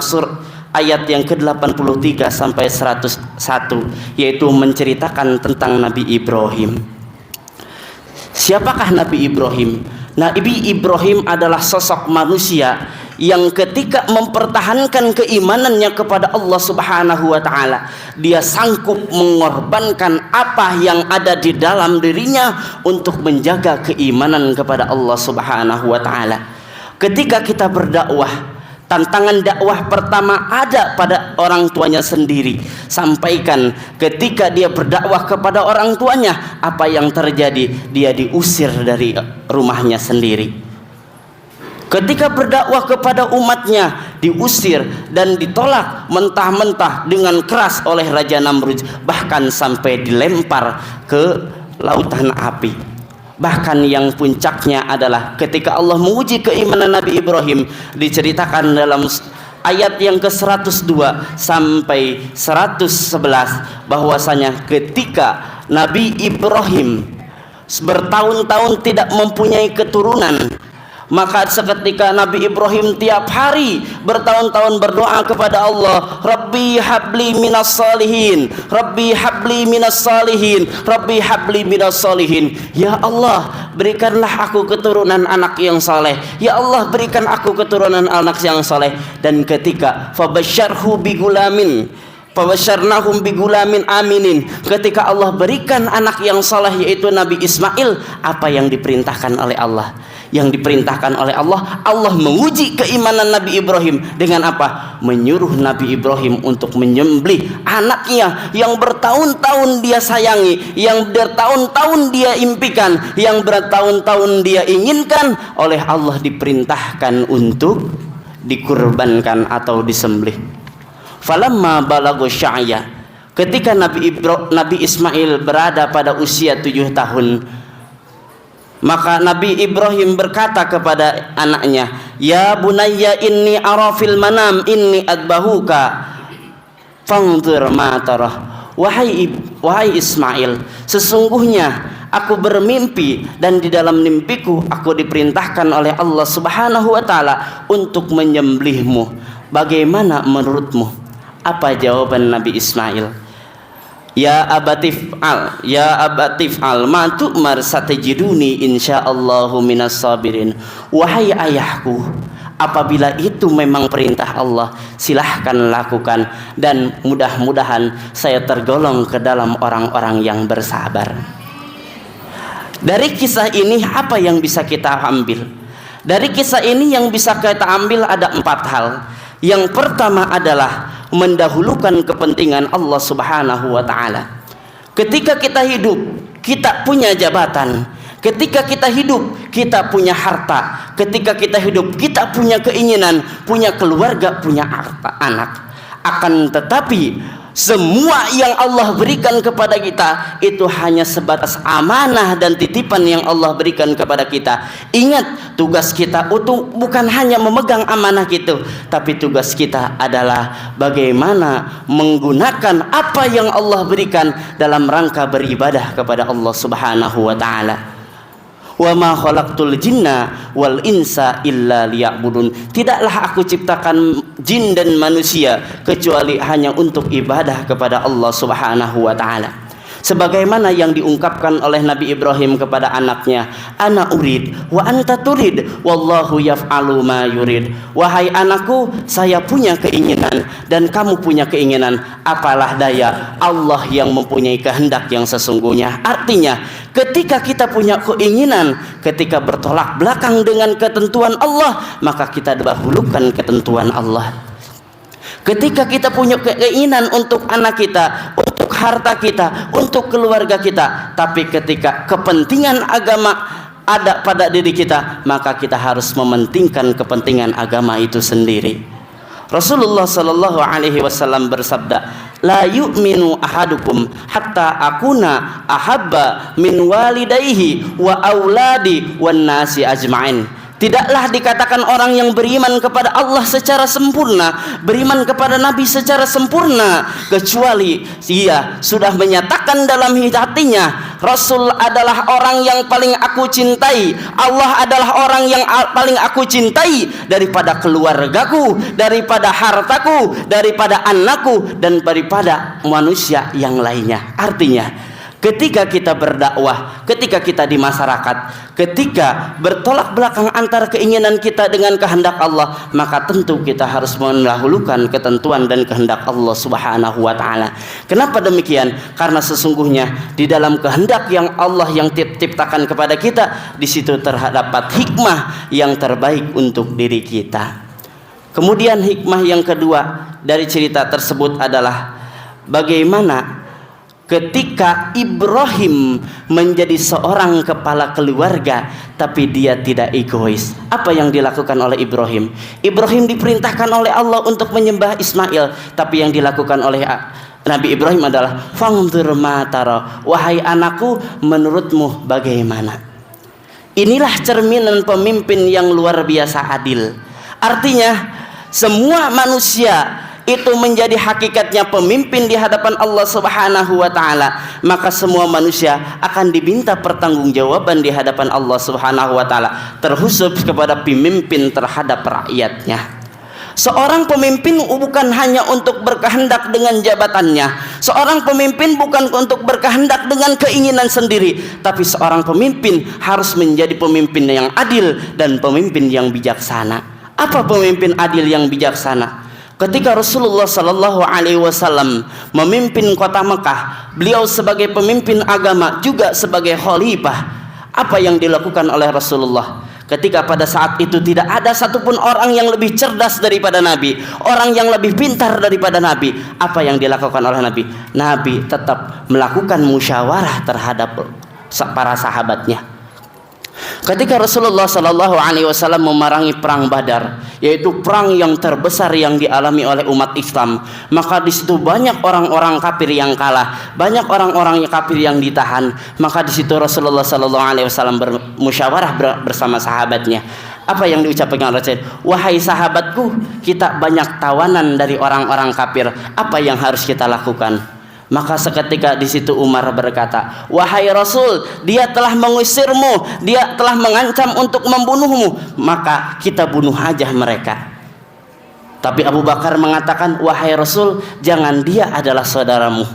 ayat yang ke-83 sampai 101, yaitu menceritakan tentang Nabi Ibrahim. Siapakah Nabi Ibrahim? Nabi Ibrahim adalah sosok manusia yang ketika mempertahankan keimanannya kepada Allah Subhanahu wa taala, dia sanggup mengorbankan apa yang ada di dalam dirinya untuk menjaga keimanan kepada Allah Subhanahu wa taala. Ketika kita berdakwah, tantangan dakwah pertama ada pada orang tuanya sendiri. Sampaikan ketika dia berdakwah kepada orang tuanya, apa yang terjadi? Dia diusir dari rumahnya sendiri. Ketika berdakwah kepada umatnya, diusir dan ditolak mentah-mentah dengan keras oleh Raja Namrud, bahkan sampai dilempar ke lautan api. Bahkan yang puncaknya adalah ketika Allah menguji keimanan Nabi Ibrahim, diceritakan dalam ayat yang ke-102 sampai 111 bahwasanya ketika Nabi Ibrahim bertahun-tahun tidak mempunyai keturunan, maka seketika Nabi Ibrahim tiap hari bertahun-tahun berdoa kepada Allah, Rabbi habli minas salihin, Rabbi habli minas salihin, Rabbi habli minas salihin. Ya Allah, berikanlah aku keturunan anak yang saleh. Ya Allah, berikan aku keturunan anak yang saleh. Dan ketika fabasyarhu bigulamin, fabasyarnahum bigulamin aminin, ketika Allah berikan anak yang saleh yaitu Nabi Ismail, apa yang diperintahkan oleh Allah? Yang diperintahkan oleh Allah, Allah menguji keimanan Nabi Ibrahim dengan apa? Menyuruh Nabi Ibrahim untuk menyembelih anaknya yang bertahun-tahun dia sayangi, yang bertahun-tahun dia impikan, yang bertahun-tahun dia inginkan, oleh Allah diperintahkan untuk dikurbankan atau disembelih. Falamma balagu sya'ya, ketika Nabi Ismail berada pada usia 7 tahun, maka Nabi Ibrahim berkata kepada anaknya, "Ya bunayya inni ara fil manam inni adbahuka fanzur ma tarah." Wahai Ismail, sesungguhnya aku bermimpi dan di dalam mimpiku aku diperintahkan oleh Allah Subhanahu wa taala untuk menyembelihmu. Bagaimana menurutmu? Apa jawaban Nabi Ismail? Ya abatif al ma tu'mar satajiduni insyaallahu minas sabirin. Wahai ayahku, apabila itu memang perintah Allah, silahkan lakukan, dan mudah-mudahan saya tergolong ke dalam orang-orang yang bersabar. Dari kisah ini apa yang bisa kita ambil? Dari kisah ini yang bisa kita ambil ada 4 hal. Yang pertama adalah mendahulukan kepentingan Allah Subhanahu wa taala. Ketika kita hidup, kita punya jabatan. Ketika kita hidup, kita punya harta. Ketika kita hidup, kita punya keinginan, punya keluarga, punya anak. Akan tetapi semua yang Allah berikan kepada kita itu hanya sebatas amanah dan titipan yang Allah berikan kepada kita. Ingat, tugas kita itu bukan hanya memegang amanah itu, tapi tugas kita adalah bagaimana menggunakan apa yang Allah berikan dalam rangka beribadah kepada Allah Subhanahu wa taala. Wa ma khalaqtul jinna wal insa illa liya'budun. Tidaklah aku ciptakan jin dan manusia kecuali hanya untuk ibadah kepada Allah Subhanahu wa taala. Sebagaimana yang diungkapkan oleh Nabi Ibrahim kepada anaknya, ana urid wa anta turid wallahu yaf'alu ma yurid. Wahai anakku, saya punya keinginan dan kamu punya keinginan, apalah daya Allah yang mempunyai kehendak yang sesungguhnya. Artinya, ketika kita punya keinginan, ketika bertolak belakang dengan ketentuan Allah, maka kita dahulukan ketentuan Allah. Ketika kita punya keinginan untuk anak kita, untuk harta kita, untuk keluarga kita, tapi ketika kepentingan agama ada pada diri kita, maka kita harus mementingkan kepentingan agama itu sendiri. Rasulullah sallallahu alaihi wasallam bersabda, la yu'minu ahadukum hatta akuna ahabba min walidayhi wa auladi wan nasi ajma'in. Tidaklah dikatakan orang yang beriman kepada Allah secara sempurna, beriman kepada Nabi secara sempurna, kecuali ia sudah menyatakan dalam hatinya, Rasul adalah orang yang paling aku cintai, Allah adalah orang yang paling aku cintai daripada keluargaku, daripada hartaku, daripada anakku, dan daripada manusia yang lainnya. Artinya, ketika kita berdakwah, ketika kita di masyarakat, ketika bertolak belakang antara keinginan kita dengan kehendak Allah, maka tentu kita harus mendahulukan ketentuan dan kehendak Allah Subhanahu wa taala. Kenapa demikian? Karena sesungguhnya di dalam kehendak yang Allah yang ciptakan kepada kita, di situ terdapat hikmah yang terbaik untuk diri kita. Kemudian hikmah yang kedua dari cerita tersebut adalah bagaimana ketika Ibrahim menjadi seorang kepala keluarga, tapi dia tidak egois. Apa yang dilakukan oleh Ibrahim? Ibrahim diperintahkan oleh Allah untuk menyembah Ismail, tapi yang dilakukan oleh Nabi Ibrahim adalah fangdur ma tara, wahai anakku, menurutmu bagaimana? Inilah cerminan pemimpin yang luar biasa adil. Artinya, semua manusia itu menjadi hakikatnya pemimpin di hadapan Allah Subhanahu wa taala, maka semua manusia akan diminta pertanggungjawaban di hadapan Allah Subhanahu wa taala, terkhusus kepada pemimpin terhadap rakyatnya. Seorang pemimpin bukan hanya untuk berkehendak dengan jabatannya, seorang pemimpin bukan untuk berkehendak dengan keinginan sendiri, tapi seorang pemimpin harus menjadi pemimpin yang adil dan pemimpin yang bijaksana. Apa pemimpin adil yang bijaksana? Ketika Rasulullah sallallahu alaihi wasallam memimpin kota Mekah, beliau sebagai pemimpin agama juga sebagai khalifah. Apa yang dilakukan oleh Rasulullah? Ketika pada saat itu tidak ada satupun orang yang lebih cerdas daripada Nabi, orang yang lebih pintar daripada Nabi. Apa yang dilakukan oleh Nabi? Nabi tetap melakukan musyawarah terhadap para sahabatnya. Ketika Rasulullah Sallallahu Alaihi Wasallam memerangi perang Badar, yaitu perang yang terbesar yang dialami oleh umat Islam, maka di situ banyak orang-orang kafir yang kalah, banyak orang-orang kafir yang ditahan. Maka di situ Rasulullah Sallallahu Alaihi Wasallam bermusyawarah bersama sahabatnya. Apa yang diucapkan Rasul? Wahai sahabatku, kita banyak tawanan dari orang-orang kafir. Apa yang harus kita lakukan? Maka seketika di situ Umar berkata, wahai Rasul, dia telah mengusirmu, dia telah mengancam untuk membunuhmu, maka kita bunuh aja mereka. Tapi Abu Bakar mengatakan, wahai Rasul, jangan, dia adalah saudaramu,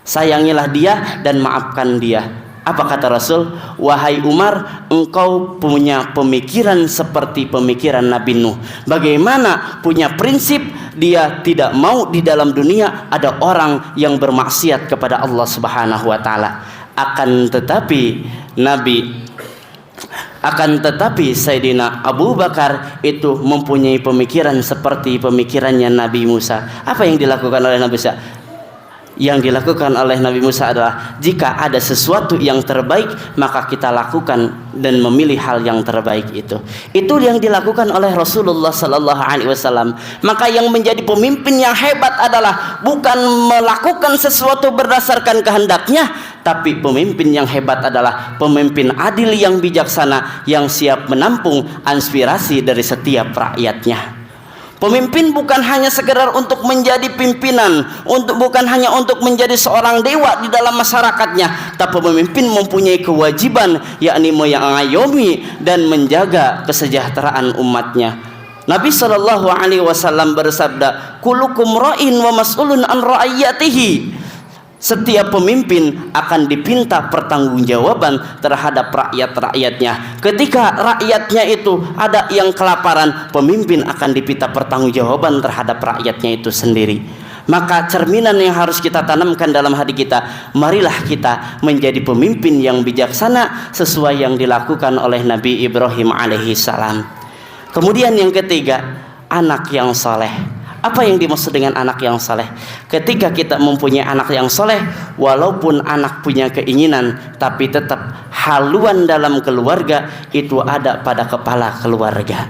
sayangilah dia dan maafkan dia. Apa kata Rasul? Wahai Umar, engkau punya pemikiran seperti pemikiran Nabi Nuh. Bagaimana punya prinsip, dia tidak mau di dalam dunia ada orang yang bermaksiat kepada Allah Subhanahu wa taala. Akan tetapi Sayyidina Abu Bakar itu mempunyai pemikiran seperti pemikirannya Nabi Musa. Apa yang dilakukan oleh Nabi Musa? Yang dilakukan oleh Nabi Musa adalah jika ada sesuatu yang terbaik maka kita lakukan dan memilih hal yang terbaik itu. Itu yang dilakukan oleh Rasulullah sallallahu alaihi wasallam. Maka yang menjadi pemimpin yang hebat adalah bukan melakukan sesuatu berdasarkan kehendaknya, tapi pemimpin yang hebat adalah pemimpin adil yang bijaksana yang siap menampung aspirasi dari setiap rakyatnya. Pemimpin bukan hanya sekedar untuk menjadi pimpinan, bukan hanya untuk menjadi seorang dewa di dalam masyarakatnya, tapi pemimpin mempunyai kewajiban yakni mengayomi dan menjaga kesejahteraan umatnya. Nabi sallallahu alaihi wasallam bersabda, "Kullukum ra'in wa mas'ulun an ra'iyatihi." Setiap pemimpin akan dipinta pertanggungjawaban terhadap rakyat-rakyatnya. Ketika rakyatnya itu ada yang kelaparan, pemimpin akan dipinta pertanggungjawaban terhadap rakyatnya itu sendiri. Maka cerminan yang harus kita tanamkan dalam hati kita, marilah kita menjadi pemimpin yang bijaksana sesuai yang dilakukan oleh Nabi Ibrahim alaihi salam. Kemudian yang ketiga, anak yang soleh. Apa yang dimaksud dengan anak yang soleh? Ketika kita mempunyai anak yang soleh, walaupun anak punya keinginan, tapi tetap haluan dalam keluarga itu ada pada kepala keluarga.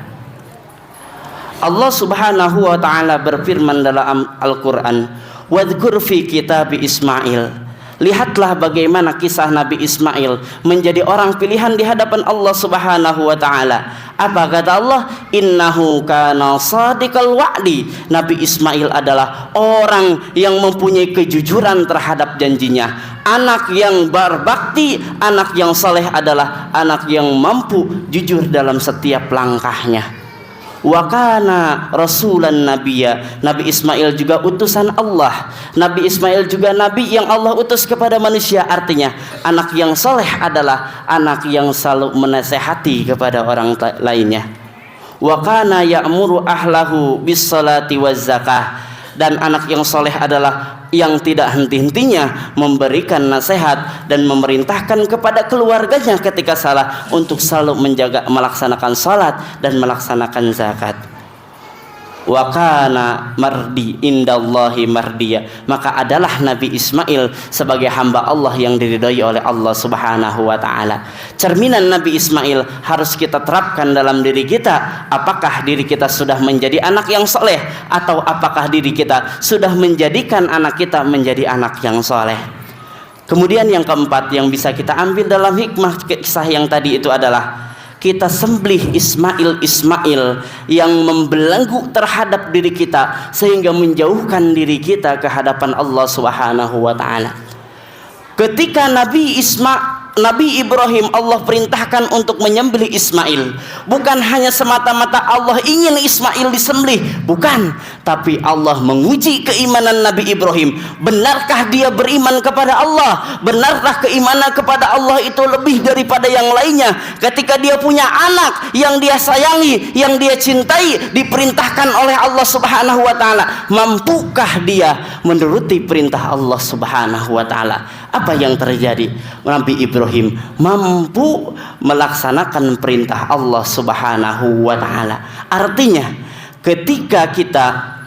Allah Subhanahu wa ta'ala berfirman dalam Al-Quran, "Wadhkur fi kitabi Ismail." Lihatlah bagaimana kisah Nabi Ismail menjadi orang pilihan di hadapan Allah Subhanahu wa ta'ala. Apa kata Allah? Innahu kana shadiqal wa'di. Nabi Ismail adalah orang yang mempunyai kejujuran terhadap janjinya. Anak yang berbakti, anak yang saleh adalah anak yang mampu jujur dalam setiap langkahnya. Wa kana rasulan nabiyya. Nabi Ismail juga utusan Allah. Nabi Ismail juga nabi yang Allah utus kepada manusia. Artinya anak yang soleh adalah anak yang selalu menasehati kepada orang lainnya. Wa kana ya'muru ahlahu bis salati waz zakah. Dan anak yang soleh adalah yang tidak henti-hentinya memberikan nasihat dan memerintahkan kepada keluarganya ketika salah untuk selalu melaksanakan salat dan melaksanakan zakat. Wa kana mardi indallahi mardiya. Maka adalah Nabi Ismail sebagai hamba Allah yang diridhai oleh Allah Subhanahu wa ta'ala. Cerminan Nabi Ismail harus kita terapkan dalam diri kita. Apakah diri kita sudah menjadi anak yang soleh, atau apakah diri kita sudah menjadikan anak kita menjadi anak yang soleh? Kemudian yang keempat yang bisa kita ambil dalam hikmah kisah yang tadi itu adalah kita sembelih Ismail yang membelenggu terhadap diri kita sehingga menjauhkan diri kita ke hadapan Allah Subhanahu wa ta'ala. Ketika Nabi Ibrahim Allah perintahkan untuk menyembelih Ismail, bukan hanya semata-mata Allah ingin Ismail disembelih, bukan, tapi Allah menguji keimanan Nabi Ibrahim. Benarkah dia beriman kepada Allah? Benarkah keimanan kepada Allah itu lebih daripada yang lainnya? Ketika dia punya anak yang dia sayangi, yang dia cintai, diperintahkan oleh Allah Subhanahu wa ta'ala, mampukah dia menuruti perintah Allah Subhanahu wa ta'ala? Apa yang terjadi? Nabi Ibrahim mampu melaksanakan perintah Allah Subhanahu wa ta'ala. Artinya ketika kita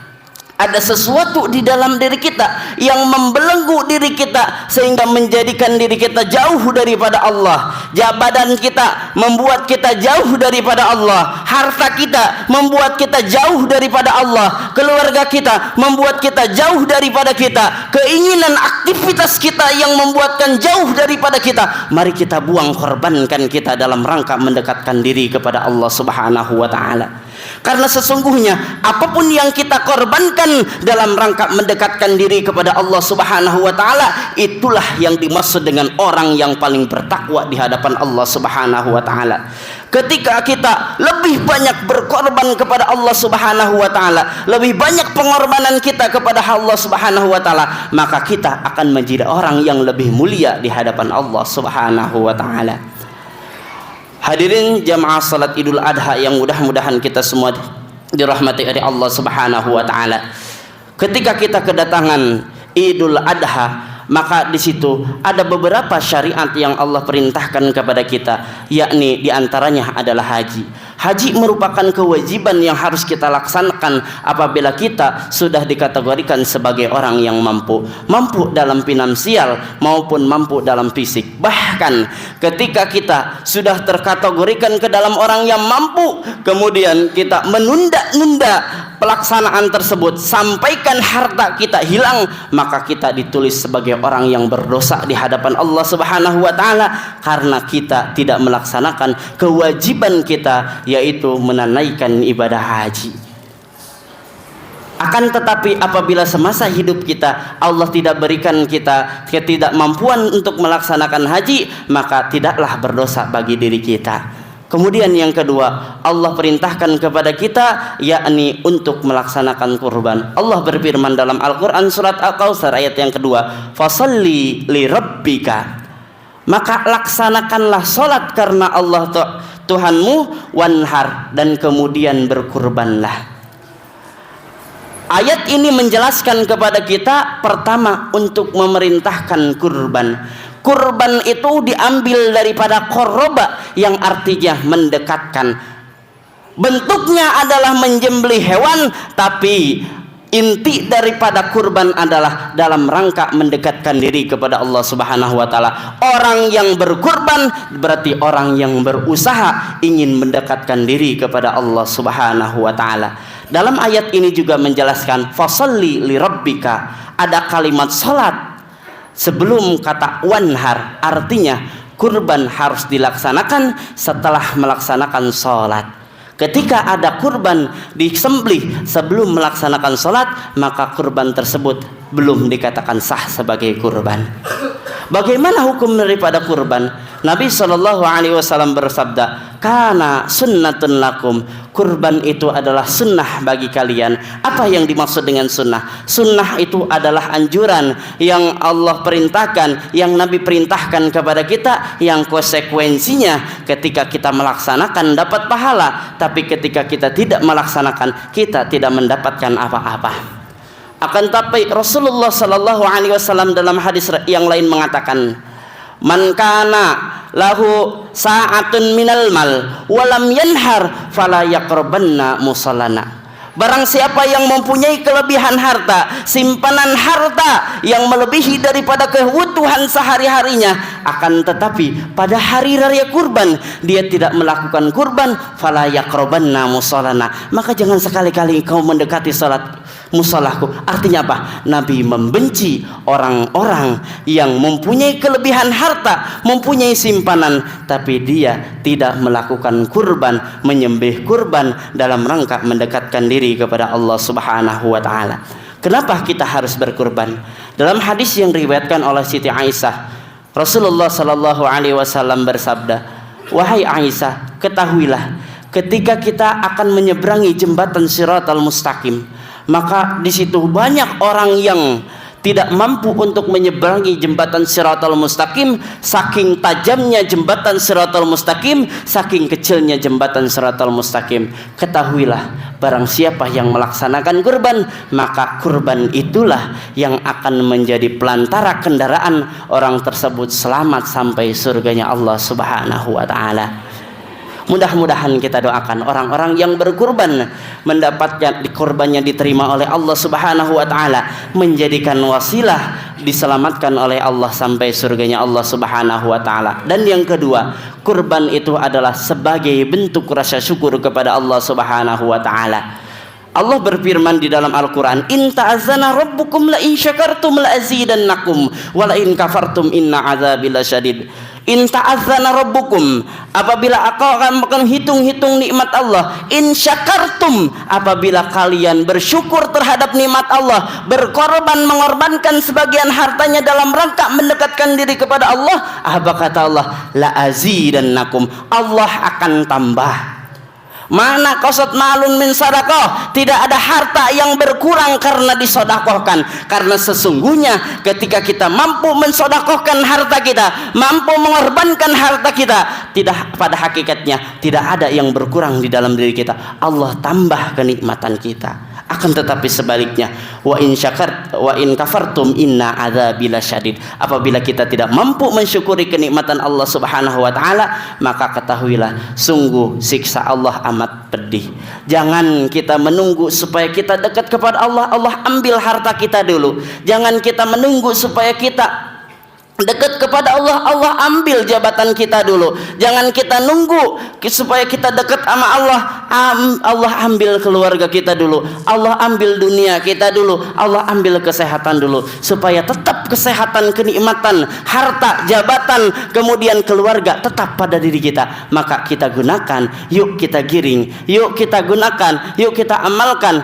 ada sesuatu di dalam diri kita yang membelenggu diri kita sehingga menjadikan diri kita jauh daripada Allah. Jabatan kita membuat kita jauh daripada Allah. Harta kita membuat kita jauh daripada Allah. Keluarga kita membuat kita jauh daripada kita. Keinginan aktivitas kita yang membuatkan jauh daripada kita. Mari kita buang, korbankan kita dalam rangka mendekatkan diri kepada Allah Subhanahu wa ta'ala. Karena sesungguhnya apapun yang kita korbankan dalam rangka mendekatkan diri kepada Allah Subhanahu wa ta'ala, itulah yang dimaksud dengan orang yang paling bertakwa di hadapan Allah Subhanahu wa ta'ala. Ketika kita lebih banyak berkorban kepada Allah Subhanahu wa ta'ala, lebih banyak pengorbanan kita kepada Allah Subhanahu wa ta'ala, maka kita akan menjadi orang yang lebih mulia di hadapan Allah Subhanahu wa ta'ala. Hadirin jamaah salat Idul Adha yang mudah-mudahan kita semua dirahmati oleh Allah Subhanahu wa ta'ala. Ketika kita kedatangan Idul Adha, maka di situ ada beberapa syariat yang Allah perintahkan kepada kita, yakni diantaranya adalah haji. Haji merupakan kewajiban yang harus kita laksanakan apabila kita sudah dikategorikan sebagai orang yang mampu dalam finansial maupun mampu dalam fisik. Bahkan ketika kita sudah terkategorikan ke dalam orang yang mampu, kemudian kita menunda-nunda pelaksanaan tersebut sampaikan harta kita hilang, maka kita ditulis sebagai orang yang berdosa di hadapan Allah Subhanahu wa taala karena kita tidak melaksanakan kewajiban kita, yaitu menunaikan ibadah haji. Akan tetapi apabila semasa hidup kita Allah tidak berikan kita ketidakmampuan untuk melaksanakan haji, maka tidaklah berdosa bagi diri kita. Kemudian yang kedua, Allah perintahkan kepada kita yakni untuk melaksanakan kurban. Allah berfirman dalam Al-Quran surat Al-Kautsar ayat yang kedua, fasalli li rabbika, maka laksanakanlah solat karena Allah Tuhanmu, wanhar, dan kemudian berkurbanlah. Ayat ini menjelaskan kepada kita pertama untuk memerintahkan kurban. Kurban itu diambil daripada qoroba yang artinya mendekatkan. Bentuknya adalah menjembelih hewan, tapi inti daripada kurban adalah dalam rangka mendekatkan diri kepada Allah Subhanahu wa taala. Orang yang berkurban berarti orang yang berusaha ingin mendekatkan diri kepada Allah Subhanahu wa taala. Dalam ayat ini juga menjelaskan fasalli li rabbika, ada kalimat salat sebelum kata wanhar, artinya kurban harus dilaksanakan setelah melaksanakan salat. Ketika ada kurban disembelih sebelum melaksanakan salat, maka kurban tersebut belum dikatakan sah sebagai kurban. Bagaimana hukum daripada kurban? Nabi SAW bersabda, kana sunnatun lakum, kurban itu adalah sunnah bagi kalian. Apa yang dimaksud dengan sunnah? Sunnah itu adalah anjuran yang Allah perintahkan, yang Nabi perintahkan kepada kita, yang konsekuensinya ketika kita melaksanakan dapat pahala, tapi ketika kita tidak melaksanakan kita tidak mendapatkan apa-apa. Akan tapi Rasulullah SAW dalam hadis yang lain mengatakan, man kana lahu sa'atun minal mal walam yanhar fala yaqrabanna musallana. Barang siapa yang mempunyai kelebihan harta, simpanan harta yang melebihi daripada kebutuhan sehari-harinya, akan tetapi pada hari raya kurban dia tidak melakukan kurban, fala yaqrabanna musallana, maka jangan sekali-kali kau mendekati salat musalahku. Artinya apa? Nabi membenci orang-orang yang mempunyai kelebihan harta, mempunyai simpanan, tapi dia tidak melakukan kurban, menyembelih kurban dalam rangka mendekatkan diri kepada Allah Subhanahu wa taala. Kenapa kita harus berkurban? Dalam hadis yang diriwayatkan oleh Siti Aisyah, Rasulullah sallallahu alaihi wasallam bersabda, wahai Aisyah, ketahuilah ketika kita akan menyeberangi jembatan Shiratal Mustaqim, maka di situ banyak orang yang tidak mampu untuk menyeberangi jembatan Shiratal Mustaqim. Saking tajamnya jembatan Shiratal Mustaqim, saking kecilnya jembatan Shiratal Mustaqim. Ketahuilah, barang siapa yang melaksanakan kurban, maka kurban itulah yang akan menjadi pelantara kendaraan orang tersebut selamat sampai surganya Allah Subhanahu wa taala. Mudah-mudahan kita doakan orang-orang yang berkurban mendapatkan kurbannya diterima oleh Allah Subhanahu wa taala, menjadikan wasilah diselamatkan oleh Allah sampai surganya Allah Subhanahu wa taala. Dan yang kedua, kurban itu adalah sebagai bentuk rasa syukur kepada Allah Subhanahu wa taala. Allah berfirman di dalam Al-Quran, in ta'azzana rabbukum la in syakartum la azidannakum wa la in kafartum inna azabi lasyadid. In ta'azzana rabbukum, apabila engkau akan menghitung-hitung nikmat Allah. In syakartum, apabila kalian bersyukur terhadap nikmat Allah, berkorban, mengorbankan sebagian hartanya dalam rangka mendekatkan diri kepada Allah, apa kata Allah? La azidannakum, Allah akan tambah. Mana qasat malun min sadaqah, tidak ada harta yang berkurang karena disodakohkan. Karena sesungguhnya ketika kita mampu mensodakohkan harta kita, mampu mengorbankan harta kita, tidak, pada hakikatnya tidak ada yang berkurang di dalam diri kita. Allah tambah kenikmatan kita. Akan tetapi sebaliknya, wa in kafartum inna adzabi lasyadid. Apabila kita tidak mampu mensyukuri kenikmatan Allah Subhanahu wa taala, maka ketahuilah sungguh siksa Allah amat pedih. Jangan kita menunggu supaya kita dekat kepada Allah, Allah ambil harta kita dulu. Jangan kita menunggu supaya kita dekat kepada Allah, Allah ambil jabatan kita dulu. Jangan kita nunggu supaya kita dekat sama Allah, Allah ambil keluarga kita dulu, Allah ambil dunia kita dulu, Allah ambil kesehatan dulu. Supaya tetap kesehatan, kenikmatan, harta, jabatan, kemudian keluarga tetap pada diri kita, maka kita gunakan, yuk kita giring, yuk kita gunakan, yuk kita amalkan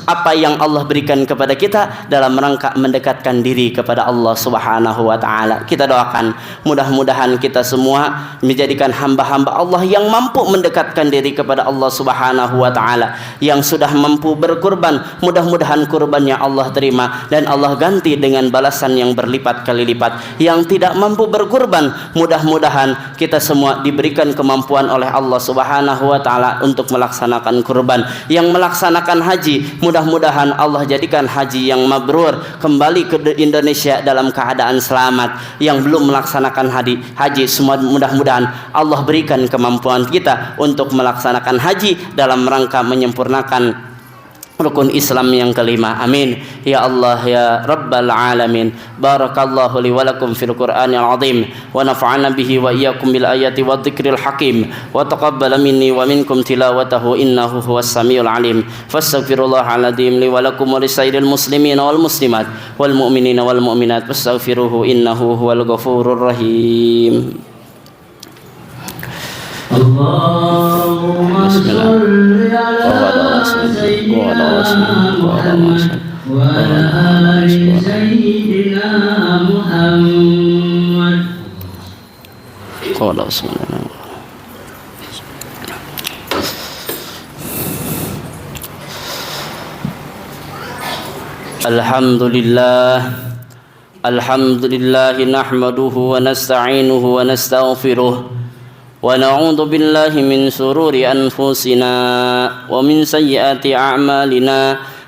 apa yang Allah berikan kepada kita dalam rangka mendekatkan diri kepada Allah Subhanahu wa taala. Kita doakan mudah-mudahan kita semua menjadikan hamba-hamba Allah yang mampu mendekatkan diri kepada Allah Subhanahu wa taala. Yang sudah mampu berkurban, mudah-mudahan kurbannya Allah terima dan Allah ganti dengan balasan yang berlipat kali lipat. Yang tidak mampu berkurban, mudah-mudahan kita semua diberikan kemampuan oleh Allah Subhanahu wa taala untuk melaksanakan kurban. Yang melaksanakan haji, mudah-mudahan Allah jadikan haji yang mabrur, kembali ke Indonesia dalam keadaan selamat. Yang belum melaksanakan haji semua mudah-mudahan Allah berikan kemampuan kita untuk melaksanakan haji dalam rangka menyempurnakan rukun Islam yang kelima. Amin ya Allah ya Rabbal alamin. Barakallahu li wa lakum fil Qur'anil azim wa nafa'ana bihi wa iyyakum bil ayati wadh-dhikril hakim wa taqabbala minni wa minkum tilawatahu innahu huwas samiul alim. Fastaghfirullahal azim li wa lakum wa lisairil muslimin wal muslimat wal mu'minina wal mu'minat fastaghfiruhu innahu huwal ghafurur rahim. Allahumma sholli ala sayyidina Muhammad wa ala ali sayyidina Muhammad. Alhamdulillah nahmaduhu wa nasta'inuhu wa nastaghfiruh ونعوذ بالله من شرور أنفسنا ومن سيئات أعمالنا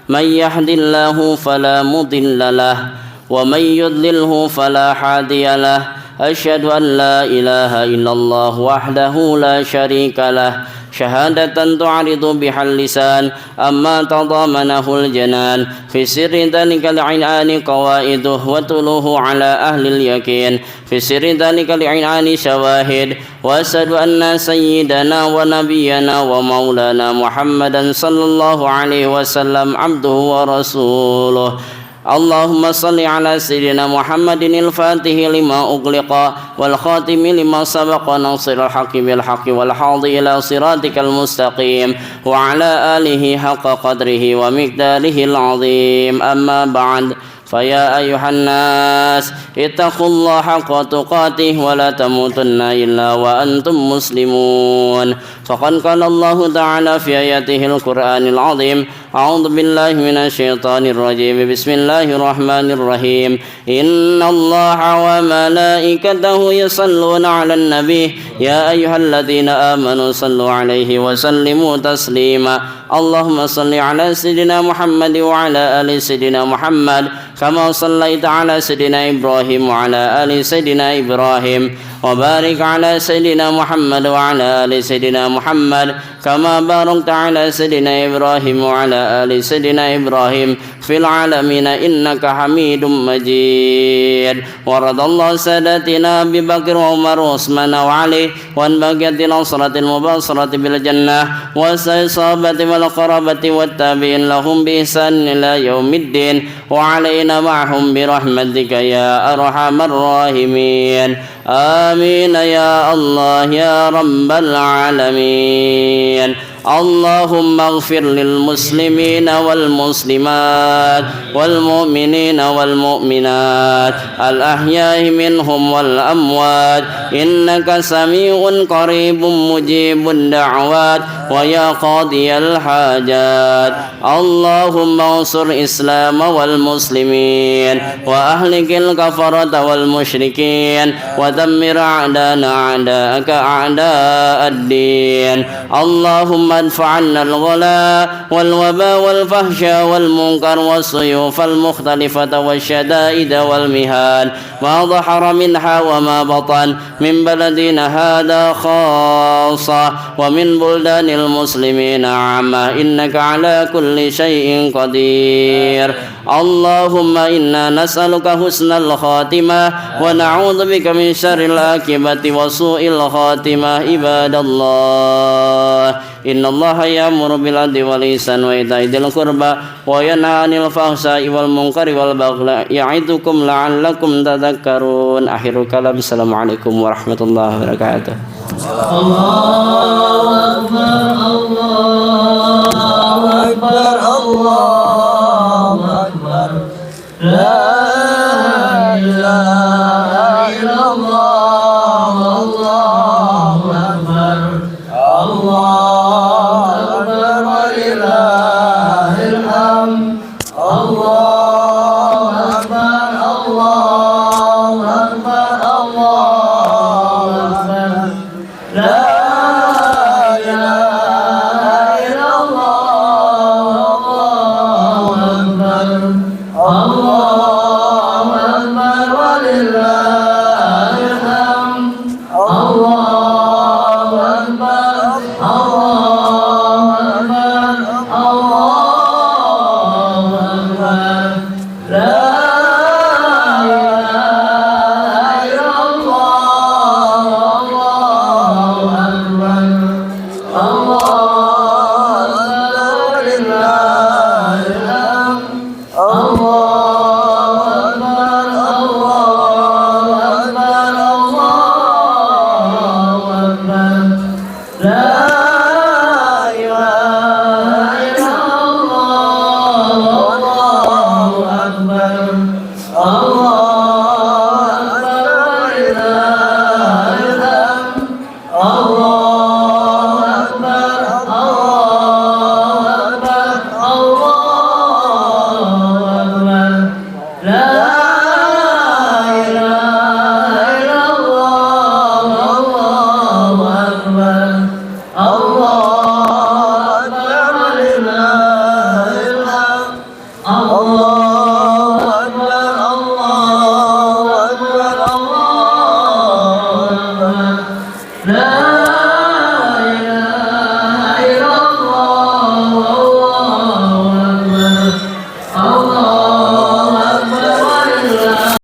من يهد الله فلا مضل له ومن يضلله فلا هادي له أشهد أن لا إله إلا الله وحده لا شريك له شهادة تعرض بها اللسان أما تضامنه الجنان في سر ذلك العنان قوائده وتلوه على أهل اليقين في سر ذلك العنان شواهد وأشهد أن سيدنا ونبينا ومولانا محمدا صلى الله عليه وسلم عبده ورسوله. اللهم صل على سيدنا محمد الفاتح لما أغلق والخاتم لما سبق ناصر الحق بالحق والحاضي إلى صراطك المستقيم وعلى آله حق قدره ومقداره العظيم. أما بعد فيا أيها الناس اتقوا الله حق تقاته ولا تموتن إلا وأنتم مسلمون. فقد قال الله تعالى في آياته القرآن العظيم أعوذ بالله من الشيطان الرجيم بسم الله الرحمن الرحيم إن الله وملائكته يصلون على النبي يا أيها الذين آمنوا صلوا عليه وسلموا تسليما. اللهم صل على سيدنا محمد وعلى آل سيدنا محمد كما صليت على سيدنا إبراهيم وعلى آل سيدنا إبراهيم وبارك على سيدنا محمد وعلى آل سيدنا محمد كما باركت على سيدنا إبراهيم وعلى آل سيدنا إبراهيم في العالمين إنك حميد مجيد. ورضى الله ساداتنا أبي بكر وعمر وعثمان وعلي وعن بقية الأسرة المبصرة بالجنة والصحابة والقرابة والتابعين لهم بإحسان إلى يوم الدين وعلينا معهم برحمتك يا أرحم الراحمين. آمين يا الله يا رب العالمين. اللهم اغفر للمسلمين والمسلمات والمؤمنين والمؤمنات الأحياء منهم والأموات إنك سميع قريب مجيب الدعوات ويا قاضي الحاجات. اللهم انصر الإسلام والمسلمين وأهلك الكفرة والمشركين ودمر أعداءنا أعداءك أعداء الدين. اللهم ادفع عنا الغلاء والوباء والفحشاء والمنكر والسيوف المختلفة والشدائد والمهان ما ظهر منها وما بطن من بلدنا هذا خاصة ومن بلدان المسلمين عامة إنك على كل شيء قدير. اللهم إنا نسألك حسن الخاتمة ونعوذ بك من شر العاقبة وسوء الخاتمة. عباد الله إن الله يأمر بالعدل والإحسان وإيتاء ذي القربى وينهى عن الفحشاء والمنكر والبغي يعظكم لعلكم تذكرون. آخر الكلام السلام عليكم ورحمة الله وبركاته. الله أكبر الله أكبر الله أكبر لا إله إلا الله الله أكبر الله أكبر ولله الحمد الله